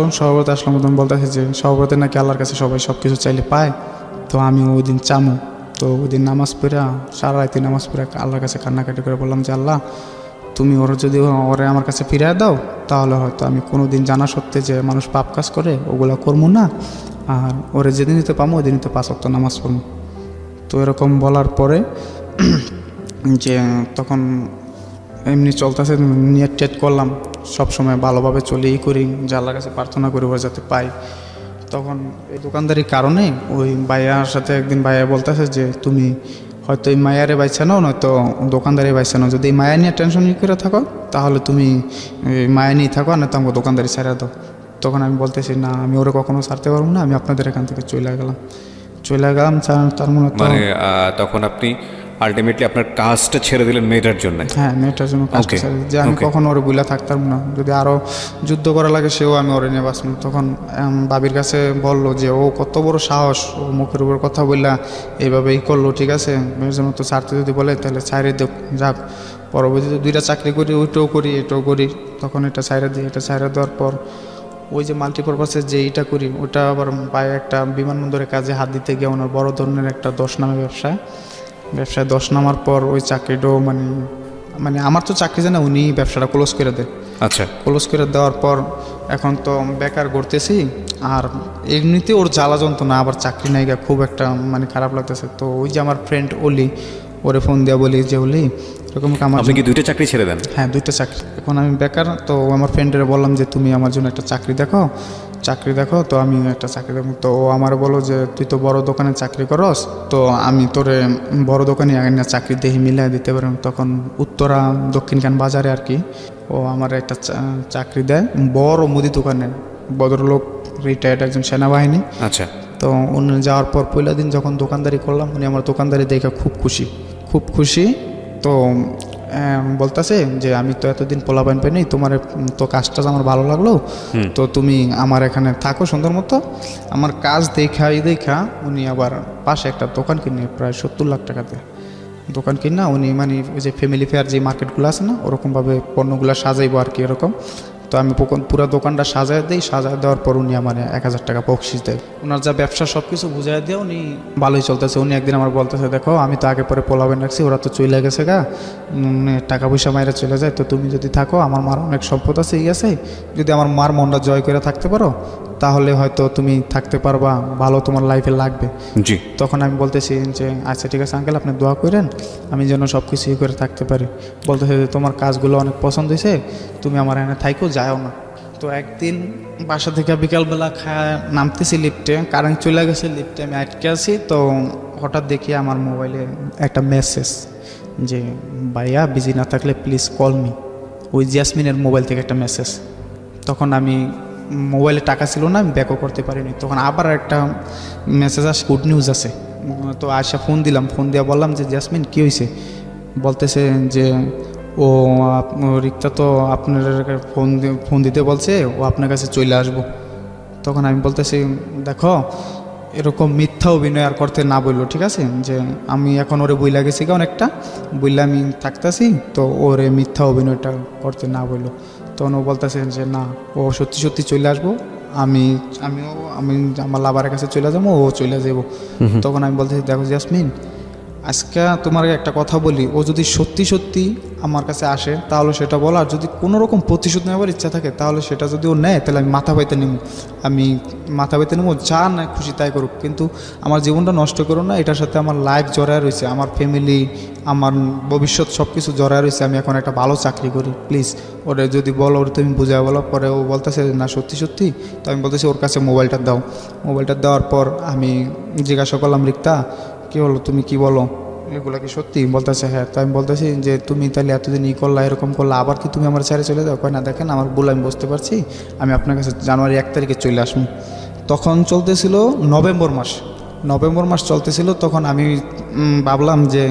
মতন বলতেছে যে সহবরাতে নাকি আল্লাহর কাছে সবাই সব কিছু চাইলে পায়, তো আমি ওই দিন চামু। তো ওই দিন নামাজ পড়ে সারা রাতে নামাজ পড়ে আল্লাহর কাছে কান্নাকাটি করে বললাম যে আল্লাহ তুমি যদি ওরে আমার কাছে ফিরিয়ে দাও তাহলে হয়তো আমি কোনো দিন জানা সত্ত্বে যে মানুষ পাপ কাজ করে ওগুলো করবো না, আর ওরে যেদিন দিতে পাবো ওই দিনই তো 5 ওয়াক্ত নামাজ পড়বো। তো এরকম বলার পরে যে তখন এমনি চলতেছে, নিয়ে টেট করলাম, সবসময় ভালোভাবে চলেই করি, যে আল্লাহর কাছে প্রার্থনা করি ওরা যাতে পাই। তখন এই দোকানদারির কারণে ওই ভাইয়ার সাথে একদিন ভাইয়া বলতেছে যে তুমি হয়তো এই মায়ারে বাইছে নাও, নয়তো দোকানদারি বাইছে নাও। যদি এই মায়া নিয়ে টেনশন করে থাকো তাহলে তুমি এই মায়া নিয়ে থাকো, আর না তো আমাকে দোকানদারি ছাড়া দাও। তখন আমি বলতেছি না, আমি ওরা কখনো ছাড়তে পারবো না, আমি আপনাদের এখান থেকে চলে গেলাম। তার মনে তো মানে তখন আপনি আলটিমেটলি আপনার কাজটা ছেড়ে দিলেন মেয়েটার জন্য? হ্যাঁ, মেয়েটার জন্য কাজটা Okay, ছেড়ে দিই, যে আমি okay. কখনো ওরে বুলা থাকতাম না, যদি আরও যুদ্ধ করা লাগে সেও আমি ওরে নিয়ে বাঁচলাম। তখন বাবির কাছে বললো যে ও কত বড় সাহস, ও মুখের উপর কথা বললা এইভাবেই করলো, ঠিক আছে মেয়ের জন্য তো ছাড়তে যদি বলে তাহলে ছাইরে দেখ যাক। পরবর্তীতে 2টা চাকরি করি, ওইটাও করি এটাও করি, তখন এটা ছাইরে দিই। এটা ছাইরে দেওয়ার পর ওই যে মাল্টিপারপাসের যে এইটা করি ওটা আবার পায়ে একটা বিমানবন্দরের কাজে হাত দিতে গিয়ে ওনার বড় ধরনের একটা 10 নামে ব্যবসায় 10 নামার পর ওই চাকরিটাও মানে মানে আমার তো চাকরি জানা, উনি ব্যবসাটা ক্লোজ করে দেয়। আচ্ছা, ক্লোজ করে দেওয়ার পর এখন তো বেকার ঘুরতেছি, আর এমনিতে ওর জ্বালা যন্ত্রণা, আবার চাকরি নাই গা, খুব একটা মানে খারাপ লাগতেছে। তো ওই যে আমার ফ্রেন্ড অলি, ওরে ফোন দেওয়া বলি যে অলি এরকম আমার আপনি কি 2টা চাকরি ছেড়ে দেন? হ্যাঁ 2টা চাকরি, এখন আমি বেকার। তো আমার ফ্রেন্ডের বললাম যে তুমি আমার জন্য একটা চাকরি দেখো, তো আমি একটা চাকরি দেখো। তো ও আমার বলো যে তুই তো বড় দোকানে চাকরি করস, তো আমি তোরে বড় দোকানে আগে না চাকরি দেখি মিলাই দিতে পারলাম। তখন উত্তরা দক্ষিণখান বাজারে আর কি ও আমার একটা চাকরি দেয় বড় মুদি দোকানে, ভদ্রলোক, রিটায়ার্ড একজন সেনাবাহিনী। আচ্ছা, তো উনি যাওয়ার পর পয়লা দিন যখন দোকানদারি করলাম, উনি আমার দোকানদারি দেখে খুব খুশি। তো বলতেছে যে আমি তো এতদিন পোলাপাইন পাই নাই, তোমার তো কাজটা আমার ভালো লাগলো, তো তুমি আমার এখানে থাকো সুন্দর মতো। আমার কাজ দেখা উনি আবার পাশে একটা দোকান কিনে প্রায় 70 লাখ টাকাতে দোকান কিনা উনি মানে ওই যে ফ্যামিলি ফেয়ার যে মার্কেটগুলো আছে না, ওরকমভাবে পণ্যগুলো সাজাইবো আর কি এরকম। তো আমি পুরো দোকানটা সাজায় দিই, সাজায় দেওয়ার পর উনি আমার 1000 টাকা বকশিস দেয়। ওনার যা ব্যবসা সব কিছু বুঝাই দিয়ে উনি ভালোই চলতেছে। উনি একদিন আমার বলতেছে দেখো আমি তো আগে পরে পোলাবেন রাখছি, ওরা তো চলে গেছে গা, টাকা পয়সা মাইরা চলে যায়, তো তুমি যদি থাকো, আমার মার অনেক সম্পদ আছে এই আছে, যদি আমার মার মনটা জয় করে থাকতে পারো তাহলে হয়তো তুমি থাকতে পারবা, ভালো তোমার লাইফে লাগবে। জি। তখন আমি বলতেছি যে আচ্ছা ঠিক আছে আঙ্কেল, আপনি দোয়া করেন আমি যেন সব কিছুই করে থাকতে পারি। বলতেছে যে তোমার কাজগুলো অনেক পছন্দ হয়েছে, তুমি আমার এখানে থাইকো, যাও না। তো একদিন বাসা থেকে বিকালবেলা নামতেছি লিফটে, কারেন্ট চলে গেছে, লিফটে আমি আটকে আছি। তো হঠাৎ দেখি আমার মোবাইলে একটা মেসেজ যে ভাইয়া বিজি না থাকলে প্লিজ কল মি, ওই জাসমিনের মোবাইল থেকে একটা মেসেজ। তখন আমি মোবাইলে টাকা ছিল না, আমি ব্যাকও করতে পারিনি। তখন আবার একটা মেসেজ আসে, গুড নিউজ আছে। তো আশা ফোন দিলাম, ফোন দিয়ে বললাম যে জাসমিন কী হয়েছে। বলতেছে যে ও রিক্তা তো আপনার ফোন দিতে বলছে, ও আপনার কাছে চলে আসবো। তখন আমি বলতেছি দেখো এরকম মিথ্যা অভিনয় আর করতে না বললো, ঠিক আছে, যে আমি এখন ওরে বইলা গেছি গা অনেকটা, বইলা আমি থাকতেছি, তো ওরে মিথ্যা অভিনয়টা করতে না বললো। তখন ও বলতেছে যে না, ও সত্যি চলে আসবো, আমি আমার লাভারের কাছে চলে যাবো, ও চলে যাবো। তখন আমি বলতেছি দেখো জাসমিন, আজকে তোমার একটা কথা বলি, ও যদি সত্যি আমার কাছে আসে তাহলে সেটা বলো, আর যদি কোনো রকম প্রতিশোধ নেওয়ার ইচ্ছা থাকে তাহলে সেটা যদি ও নেয় তাহলে আমি মাথা পাইতে নেবো, যা না খুশি তাই করুক, কিন্তু আমার জীবনটা নষ্ট করো না। এটার সাথে আমার লাইফ জড়ায় রয়েছে, আমার ফ্যামিলি, আমার ভবিষ্যৎ সব কিছু জড়ায় রয়েছে, আমি এখন একটা ভালো চাকরি করি, প্লিজ ওরে যদি বলো, ওরে তুমি বুঝায় বলো। পরে ও বলতেছে না সত্যি। তো আমি বলতেছি ওর কাছে মোবাইলটা দাও। মোবাইলটা দেওয়ার পর আমি জিজ্ঞাসা করলাম রিক্তা কী হলো, তুমি কি বলো, এগুলো কি সত্যি? বলতেছে হ্যাঁ। তো আমি বলতেছি যে তুমি তাহলে এতদিন করলা, এরকম করলা, আবার কি তুমি আমার ছেড়ে চলে যাও? কয় না দেখেন আমার ভুল, আমি বুঝতে পারছি, আমি আপনার কাছে জানুয়ারি 1 তারিখে চলে আসবো। তখন চলতেছিল নভেম্বর মাস চলতেছিল। তখন আমি ভাবলাম যে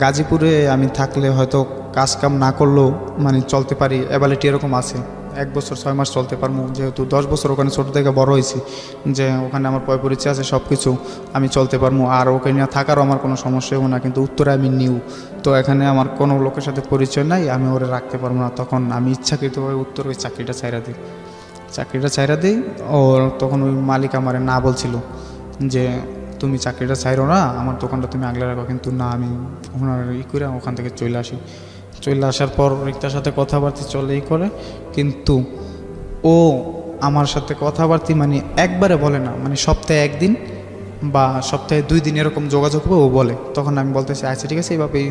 গাজীপুরে আমি থাকলে হয়তো কাজ কাম না করলেও মানে চলতে পারি, অ্যাবিলিটি এরকম আছে, 1 বছর 6 মাস চলতে পারবো, যেহেতু 10 বছর ওখানে ছোটো থেকে বড় হয়েছি, যে ওখানে আমার পরিচয় আছে, সব কিছু আমি চলতে পারবো, আর ওকে নিয়ে থাকারও আমার কোনো সমস্যা হবে না। কিন্তু উত্তরে আমি নিউ, তো এখানে আমার কোনো লোকের সাথে পরিচয় নাই, আমি ওরে রাখতে পারবো না। তখন আমি ইচ্ছাকৃতভাবে উত্তর ওই চাকরিটা ছাইরা দিই। ও তখন ওই মালিক আমারে না বলছিল যে তুমি চাকরিটা ছাইরো না, আমার দোকানটা তুমি আগলে রাখো, কিন্তু না, আমি ওনার করে ওখান থেকে চলে আসার পর রিক্তার সাথে কথাবার্তা চলেই করে, কিন্তু ও আমার সাথে কথাবার্তা মানে একবারে বলে না, মানে সপ্তাহে 1 দিন বা সপ্তাহে 2 দিন এরকম যোগাযোগ হবে ও বলে। তখন আমি বলতেছি আচ্ছা ঠিক আছে, এইভাবেই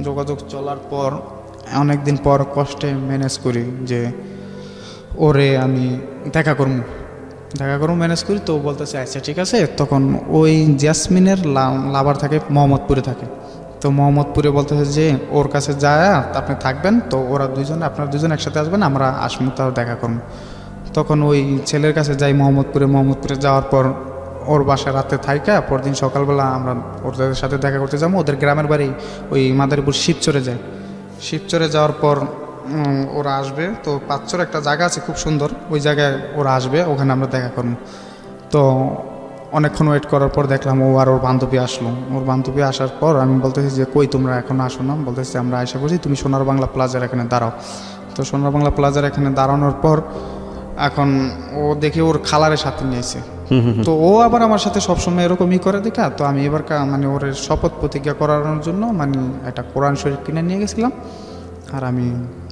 যোগাযোগ চলার পর অনেক দিন পর কষ্টে ম্যানেজ করি যে ওরে আমি দেখা করবো ম্যানেজ করি। তো বলতেছে আচ্ছা ঠিক আছে। তখন ওই জ্যাসমিনের লাভার থাকে মোহাম্মদপুরে থাকে। তো মোহাম্মদপুরে বলতেছে যে ওর কাছে যায় আপনি থাকবেন, তো ওরা দুজন আপনারা দুজন একসাথে আসবেন, আমরা আসমু তাও দেখা করবো। তখন ওই ছেলের কাছে যাই মোহাম্মদপুরে যাওয়ার পর ওর বাসা রাতে থাইকা পরদিন সকালবেলা আমরা ওদের সাথে দেখা করতে যাবো। ওদের গ্রামের বাড়ি ওই মাদারীপুর শিবচরে যায়। শিবচরে যাওয়ার পর ওরা আসবে, তো পাঁচচর একটা জায়গা আছে খুব সুন্দর, ওই জায়গায় ওরা আসবে, ওখানে আমরা দেখা করবো। তো অনেকক্ষণ ওয়েট করার পর দেখলাম ও আর ওর বান্ধবী আসলো। ওর বান্ধবী আসার পর আমি বলতেছি যে কই তোমরা এখন আসো না, বলতেছি আমরা আশা করছি তুমি সোনার বাংলা প্লাজার এখানে দাঁড়াও। তো সোনার বাংলা প্লাজার এখানে দাঁড়ানোর পর এখন ও দেখে ওর খালারের সাথে নিয়েছে। তো ও আবার আমার সাথে সবসময় এরকমই করে দেখা, তো আমি এবার মানে ওর শপথ প্রতিজ্ঞা করানোর জন্য মানে একটা কোরআন শরীফ কিনে নিয়ে গেছিলাম আর আমি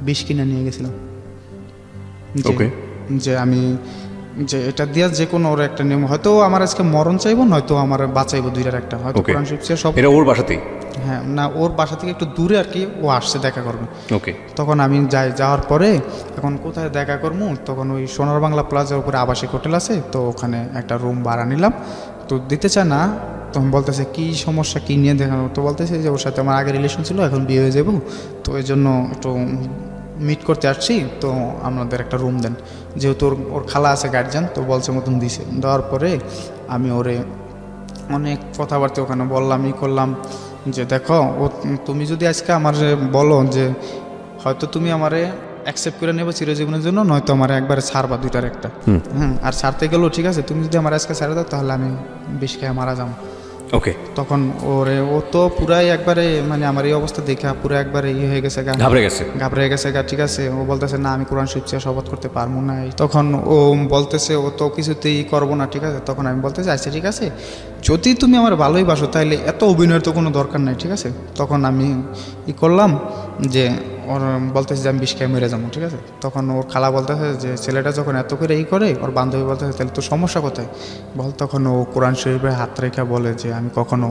বিষ কিনে নিয়ে গেছিলাম যে আমি যে এটা দিয়া যে কোনো ওর একটা নিয়ম, হয়তো আমার আজকে মরণ চাইবো, নয়তো আমার বাঁচাইবো, দুইটার একটা। হয়তো কোরআন শরীফ সব এটা ওর বাসাতেই, হ্যাঁ না ওর বাসা থেকে একটু দূরে আর কি, ও আসছে দেখা করবে। ওকে। তখন আমি যাওয়ার পরে এখন কোথায় দেখা করবো, তখন ওই সোনার বাংলা প্লাজার উপরে আবাসিক হোটেল আছে, তো ওখানে একটা রুম ভাড়া নিলাম। তো দিতে চায় না, তখন বলতেছে কী সমস্যা, কী নিয়ে দেখানো। তো বলতেছে যে ওর সাথে আমার আগে রিলেশন ছিল, এখন বিয়ে হয়ে যাবো, তো এই জন্য একটু মিট করতে আসছি, তো আমাদের একটা রুম দেন। যেহেতু ওর খালা আছে গার্জিয়ান, তো বলছে মতন দিছে। দেওয়ার পরে আমি ওরে অনেক কথাবার্তা ওখানে বললাম, করলাম যে দেখো তুমি যদি আজকে আমার বলো যে হয়তো তুমি আমারে অ্যাকসেপ্ট করে নেবো চিরজীবনের জন্য, নয়তো আমার একবারে ছাড়বা, দুইটার একটা। আর ছাড়তে গেলেও ঠিক আছে, তুমি যদি আমার আজকে ছাড়ে দাও তাহলে আমি বিষ খেয়ে মারা যাবো। ওকে। তখন ও তো পুরাই একবারে মানে আমার এই অবস্থা দেখে পুরো একবারে ইয়ে হয়ে গেছে, ঘাবড়ে গেছে। ঠিক আছে, ও বলতেছে না আমি কোরআন শরীফ শপথ করতে পারবো না। তখন ও বলতেছে ও তো কিছুতেই করবো না, ঠিক আছে। তখন আমি বলতেছি আচ্ছা ঠিক আছে, যদি তুমি আমার ভালোই বাসো তাহলে এত অভিনয়ের তো কোনো দরকার নাই, ঠিক আছে। তখন আমি করলাম যে ওর বলতেছে যে আমি বিষ খেয়ে মেরে যাবো, ঠিক আছে। তখন ওর খালা বলতেছে যে ছেলেটা যখন এত করে করে, ওর বান্ধবী বলতেছে তাহলে তো সমস্যা কোথায় তখন ও কোরআন শরীফে হাত রেখা বলে যে আমি কখনো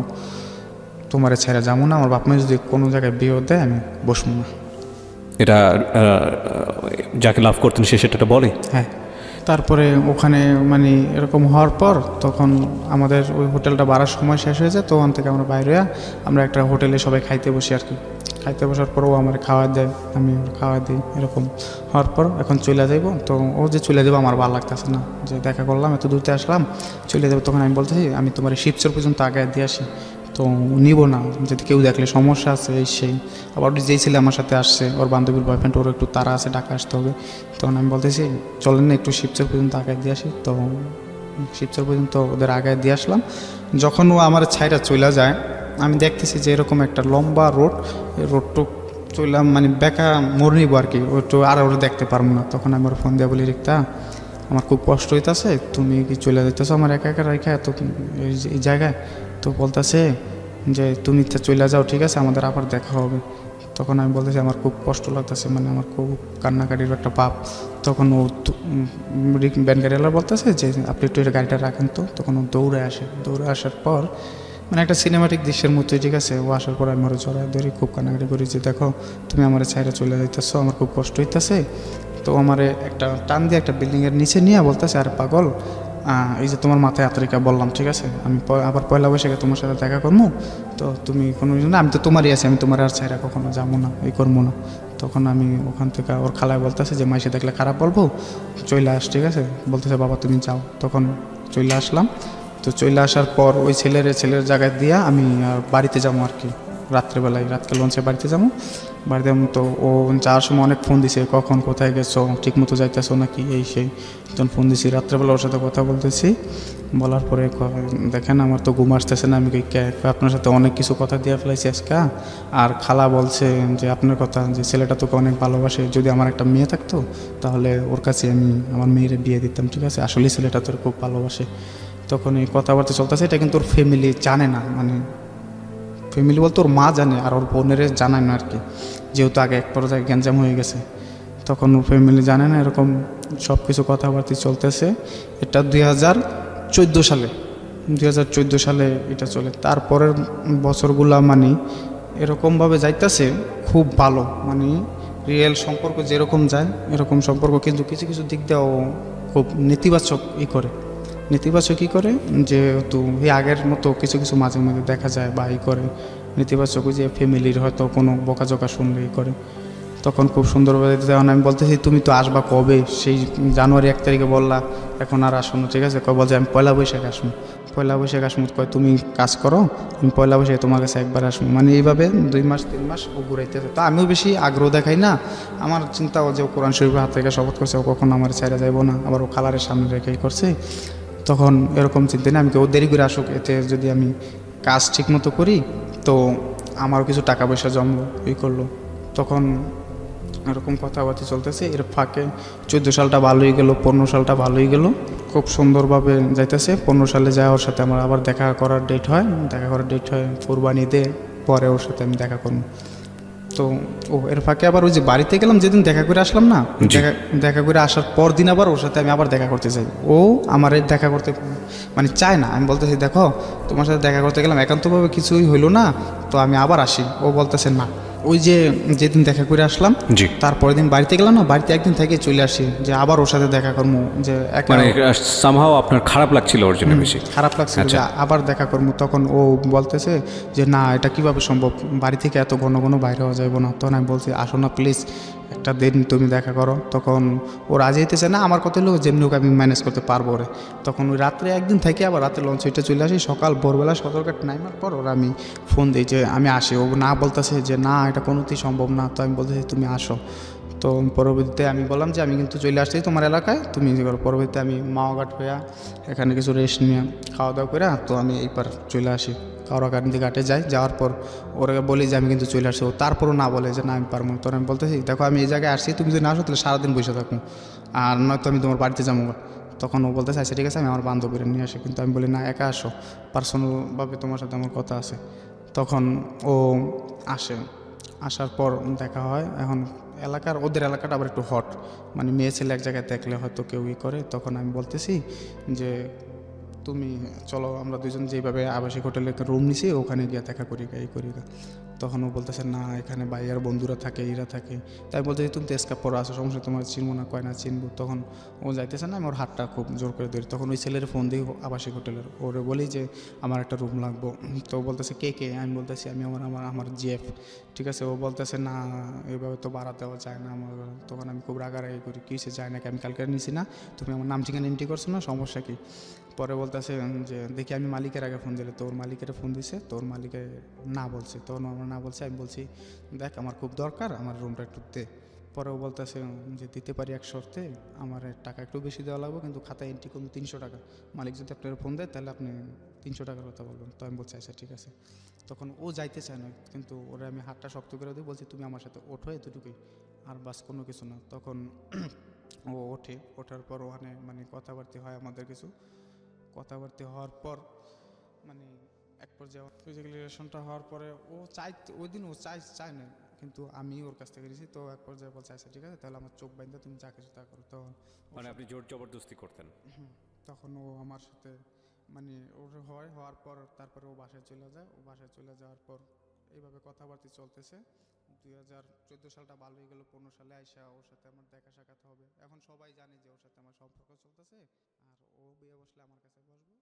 তোমারে ছেড়ে যাবো না, আমার বাপ মা যদি কোনো জায়গায় বিয়ে দেয় আমি বসবো না। এটা যাকে লাভ করতেন সে সেটা বলে? হ্যাঁ। তারপরে ওখানে মানে এরকম হওয়ার পর তখন আমাদের ওই হোটেলটা বাড়ার সময় শেষ হয়ে যায়, তো ওখান থেকে আমরা বাইরে আমরা একটা হোটেলে সবাই খাইতে বসি আর কি। খাইতে বসার পর ও আমার খাওয়া দেয়, আমি খাওয়া দিই। এরকম হওয়ার পর এখন চলে যাইব, তো ও যে চলে যাবো আমার ভালো লাগতেছে না, যে দেখা করলাম এত দূরতে আসলাম চলে যাবো। তখন আমি বলতেছি আমি তোমার শিবচর পর্যন্ত আগে দিয়ে আসি, তো নিব না, যদি কেউ দেখলে সমস্যা আছে এই সেই। আবার যেই ছেলে আমার সাথে আসছে ওর বান্ধবীর বয়ফ্রেন্ড, ওর একটু তাড়া আছে, ঢাকা আসতে হবে। তখন আমি বলতেছি চলেন না একটু শিবচর পর্যন্ত আগে দিয়ে আসি। তো শিবচর পর্যন্ত ওদের আগে দিয়ে আসলাম। যখন ও আমার ছাইটা চলে যায় আমি দেখতেছি যে এরকম একটা লম্বা রোড, এই রোডটুক চললাম মানে বেকা মোড় নিব আর কি, ওইটু আর ওরা দেখতে পারবো না। তখন আমি ওর ফোন দিয়ে বলি রিক্তা আমার খুব কষ্ট হইতেছে, তুমি কি চলে যেতেছো আমার একা একা রেখা এত এই জায়গায়? তো বলতেছে যে তুমি তো চলে যাও, ঠিক আছে আমাদের আবার দেখা হবে। তখন আমি বলতেছি আমার খুব কষ্ট লাগতেছে, মানে আমার খুব কান্নাকাটির একটা পাপ। তখন ও ব্যান গাড়িওয়ালা বলতেছে যে আপনি একটু গাড়িটা রাখেন তো। তখন ও দৌড়ে আসার পর মানে একটা সিনেমাটিক দৃশ্যের মতোই, ঠিক আছে। ও আসার পর আমি ওরা জড়ায় ধরি, খুব কান্নাকাটি করি যে দেখো তুমি আমার ছাইরা চলে যাইতেছো, আমার খুব কষ্ট হইতেছে। তো আমার একটা টান দিয়ে একটা বিল্ডিংয়ের নিচে নিয়ে বলতেছে আর পাগল এই যে তোমার মাথায় আত্রিকা বললাম, ঠিক আছে আমি আবার পয়লা বৈশাখে তোমার সাথে দেখা করবো, তো তুমি কোনো না আমি তো তোমারই আছি, আমি তোমার আর ছাইরা কখনো যাবো না, এই করবো না। তখন আমি ওখান থেকে ওর খালায় বলতেছে যে মাইসে দেখলে খারাপ বলবো, চলে আস, ঠিক আছে। বলতেছে বাবা তুমি যাও। তখন চলে আসলাম। তো চলে আসার পর ওই ছেলের জায়গায় দিয়া আমি বাড়িতে যাবো আর কি, রাত্রেবেলায় রাতকে লঞ্চে বাড়িতে যাবো। বাড়িতে তো ও যাওয়ার সময় অনেক ফোন দিছে, কখন কোথায় গেছো, ঠিক মতো যাইতেছো নাকি এই সেই। তখন ফোন দিছি রাত্রেবেলা, ওর সাথে কথা বলতেছি। বলার পরে দেখেন আমার তো ঘুম আসতেছে না, আমি আপনার সাথে অনেক কিছু কথা দিয়ে ফেলাইছি আজকে। আর খালা বলছে যে আপনার কথা, যে ছেলেটা তোকে অনেক ভালোবাসে, যদি আমার একটা মেয়ে থাকতো তাহলে ওর কাছে আমি আমার মেয়ের বিয়ে দিতাম, ঠিক আছে। আসলে ছেলেটা তোর খুব ভালোবাসে। তখন এই কথাবার্তা চলতেছে, এটা কিন্তু ওর ফ্যামিলি জানে না, মানে ফ্যামিলি বলতে ওর মা জানে আর ওর বোনের জানায় না আর কি, যেহেতু আগে এক পর্যায়ে গ্যাঞ্জাম হয়ে গেছে। তখন ওর ফ্যামিলি জানে না, এরকম সব কিছু কথাবার্তা চলতেছে। এটা 2014 সালে এটা চলে। তারপরের বছরগুলা মানে এরকমভাবে যাইতেছে খুব ভালো, মানে রিয়েল সম্পর্ক যেরকম যায় এরকম সম্পর্ক, কিন্তু কিছু কিছু দিক দিয়েও খুব নেতিবাচক করে, নেতিবাচক করে, যেহেতু এই আগের মতো কিছু কিছু মাঝে মাঝে দেখা যায় বা করে নেতিবাচক, যে ফ্যামিলির হয়তো কোনো বকাঝকা শুনলে করে, তখন খুব সুন্দরভাবে যখন আমি বলতেছি তুমি তো আসবা কবে, সেই জানুয়ারি 1 তারিখে বললা, এখন আর আসো না, ঠিক আছে, কয় বলছে আমি পয়লা বৈশাখ আসবো, পয়লা বৈশাখ আসবো, কয় তুমি কাজ করো, আমি পয়লা বৈশাখে তোমার কাছে একবার আসবো, মানে এইভাবে 2 মাস 3 মাস ও ঘুরাইতেছে। তো আমিও বেশি আগ্রহ দেখাই না, আমার চিন্তা ও যে ও কোরআন শরীফের হাত থেকে শপথ করছে, ও কখন আমার ছেড়ে যাইবো না, আবার ও কালারের সামনে রেখেই করছে, তখন এরকম চিন্তা নেই, আমি কেউ দেরি করে আসুক, এতে যদি আমি কাজ ঠিক মতো করি তো আমারও কিছু টাকা পয়সা জমলো, করলো, তখন এরকম কথাবার্তা চলতেছে। এর ফাঁকে 14 সালটা ভালোই গেল, 15 সালটা ভালোই গেল, খুব সুন্দরভাবে যাইতেছে। 15 সালে যায় ওর সাথে আমার আবার দেখা করার ডেট হয়, কোরবানি ঈদে পরে ওর সাথে আমি দেখা করবো। তো এর ফাঁকে আবার ওই যে বাড়িতে গেলাম যেদিন দেখা করে আসলাম না, দেখা করে আসার পর দিন আবার ওর সাথে আমি আবার দেখা করতে চাই, ও আমার দেখা করতে মানে চায় না। আমি বলতেছি দেখো তোমার সাথে দেখা করতে গেলাম একান্তভাবে কিছুই হইলো না, তো আমি আবার আসি, ও বলতেছে না। ওই যে যেদিন দেখা করে আসলাম জি, তারপরের দিন বাড়িতে গেলাম না, বাড়িতে একদিন থেকে চলে আসি যে আবার ওর সাথে দেখা করবো, যে মানে সামহাও আপনার খারাপ লাগছিল ওর জন্য বেশি? খারাপ লাগছিল যে আবার দেখা করবো। তখন ও বলতেছে যে না এটা কিভাবে সম্ভব, বাড়ি থেকে এত ঘন ঘন বাইরে হওয়া যাইব না। তখন আমি বলছি আসো না প্লিজ, একটা দিন তুমি দেখা করো। তখন ও রাজি হইতেছে না, আমার কথা হলো যেমনি হোক আমি ম্যানেজ করতে পারবো ওরে। তখন ওই রাত্রে একদিন থেকে আবার রাতে লঞ্চ হইতে চলে আসি, সকাল ভোরবেলা সতর্কাট নাইমার পর ওরা আমি ফোন দিই যে আমি আসি, ও না বলতেছে যে না এটা কোনোতেই সম্ভব না। তো আমি বলতেছি তুমি আসো। তো পরবর্তীতে আমি বললাম যে আমি কিন্তু চলে আসছি তোমার এলাকায়, তুমি যে করো। পরবর্তীতে আমি মাওঘাট হইয়া এখানে কিছু রেস্ট নিয়ে খাওয়া দাওয়া করে তো আমি এইবার চলে আসি, কাউরাকান্দি ঘাটে যাই। যাওয়ার পর ওরা বলি যে আমি কিন্তু চলে আসছি, ও তারপরও না বলে যে না আমি পারবো না। তখন আমি বলতেছি দেখো আমি এই জায়গায় আসছি, তুমি যদি না আসো তাহলে সারাদিন বসে থাকবো, আর নয়তো আমি তোমার বাড়িতে যাবো। তখন ও বলতেছে আচ্ছা ঠিক আছে আমি আমার বান্ধবীরা নিয়ে আসি, কিন্তু আমি বলি না একা আসো, পার্সোনালভাবে তোমার সাথে আমার কথা আছে। তখন ও আসে, আসার পর দেখা হয়। এখন ওদের এলাকাটা আবার একটু হট, মানে মেয়ে ছেলে এক জায়গায় দেখলে হয়তো কেউ করে। তখন আমি বলতেছি যে তুমি চলো আমরা দুজন যেভাবে আবাসিক হোটেলে রুম নিছি ওখানে গিয়ে দেখা করি এই করি। তখন ও বলতেছে না এখানে ভাইয়ার বন্ধুরা থাকে, এরা থাকে। তাই বলতেছি তুমি তো স্কাপ পরে আসো, সমস্যা তোমার চিনবো না, কয় না চিনবো। তখন ও যাইতেছে না, আমি ওর হাতটা খুব জোর করে ধরি। তখন ওই ছেলের ফোন দিই আবাসিক হোটেলের, ওরে বলি যে আমার একটা রুম লাগবো। তো ও বলতেছে কে কে, আমি বলতেছি আমি আমার জিএফ, ঠিক আছে। ও বলতেছে না এইভাবে তো ভাড়া দেওয়া যায় না আমার। তখন আমি খুব রাগারাগি করি, কিসে যায় নাকি, আমি কালকে নিছি না, তুমি আমার নাম ঠিকানা এন্ট্রি করছো না, সমস্যা কি। পরে বলতেছে যে দেখি আমি মালিকের আগে ফোন দিলে, তোর মালিকের ফোন দিছে, তোর মালিকে না বলছে, তোর আমার না বলছে। আমি বলছি দেখ আমার খুব দরকার, আমার রুমটা একটু দে। পরেও বলতেছে যে দিতে পারি এক শর্তে, আমার টাকা একটু বেশি দেওয়া লাগবে, কিন্তু খাতায় এন্ট্রি করুন 300 টাকা। মালিক যদি আপনার ফোন দেয় তাহলে আপনি 300 টাকার কথা বলবেন। তো আমি বলছি আচ্ছা ঠিক আছে। তখন ও যাইতে চায় না, কিন্তু ওরা আমি হাতটা শক্ত করে দিই, বলছি তুমি আমার সাথে ওঠো, এতটুকুই, আর বাস কোনো কিছু না। তখন ও ওঠে, ওঠার পর ওখানে মানে কথাবার্তা হয় আমাদের কিছু, কথাবার্তা হওয়ার পর মানে এক পর্যায়ে ফিজিক্যাল রিলেশনটা হওয়ার পরে ও ওই দিন ও চায় না, কিন্তু আমি ওর কাছ থেকে দিয়েছি। তো এক পর্যায়ে বলছে আচ্ছা ঠিক আছে তাহলে আমার চোখ বাইন্ধে তুমি যা কিছু তা করো। তো মানে আপনি জোর জবরদস্তি করতেন? তখন ও আমার সাথে মানে হওয়ার পর তারপরে ও বাসায় চলে যায়। ও বাসায় চলে যাওয়ার পর এইভাবে কথাবার্তা চলতেছে। 2014 সালটা ভালোই গেল, 15 সালে আইসা ওর সাথে আমার দেখা সাক্ষাৎ হবে। এখন সবাই জানে যে ওর সাথে আমার সম্পর্ক চলতেছে, আর ও বিয়ে বসলে আমার কাছে বসবে।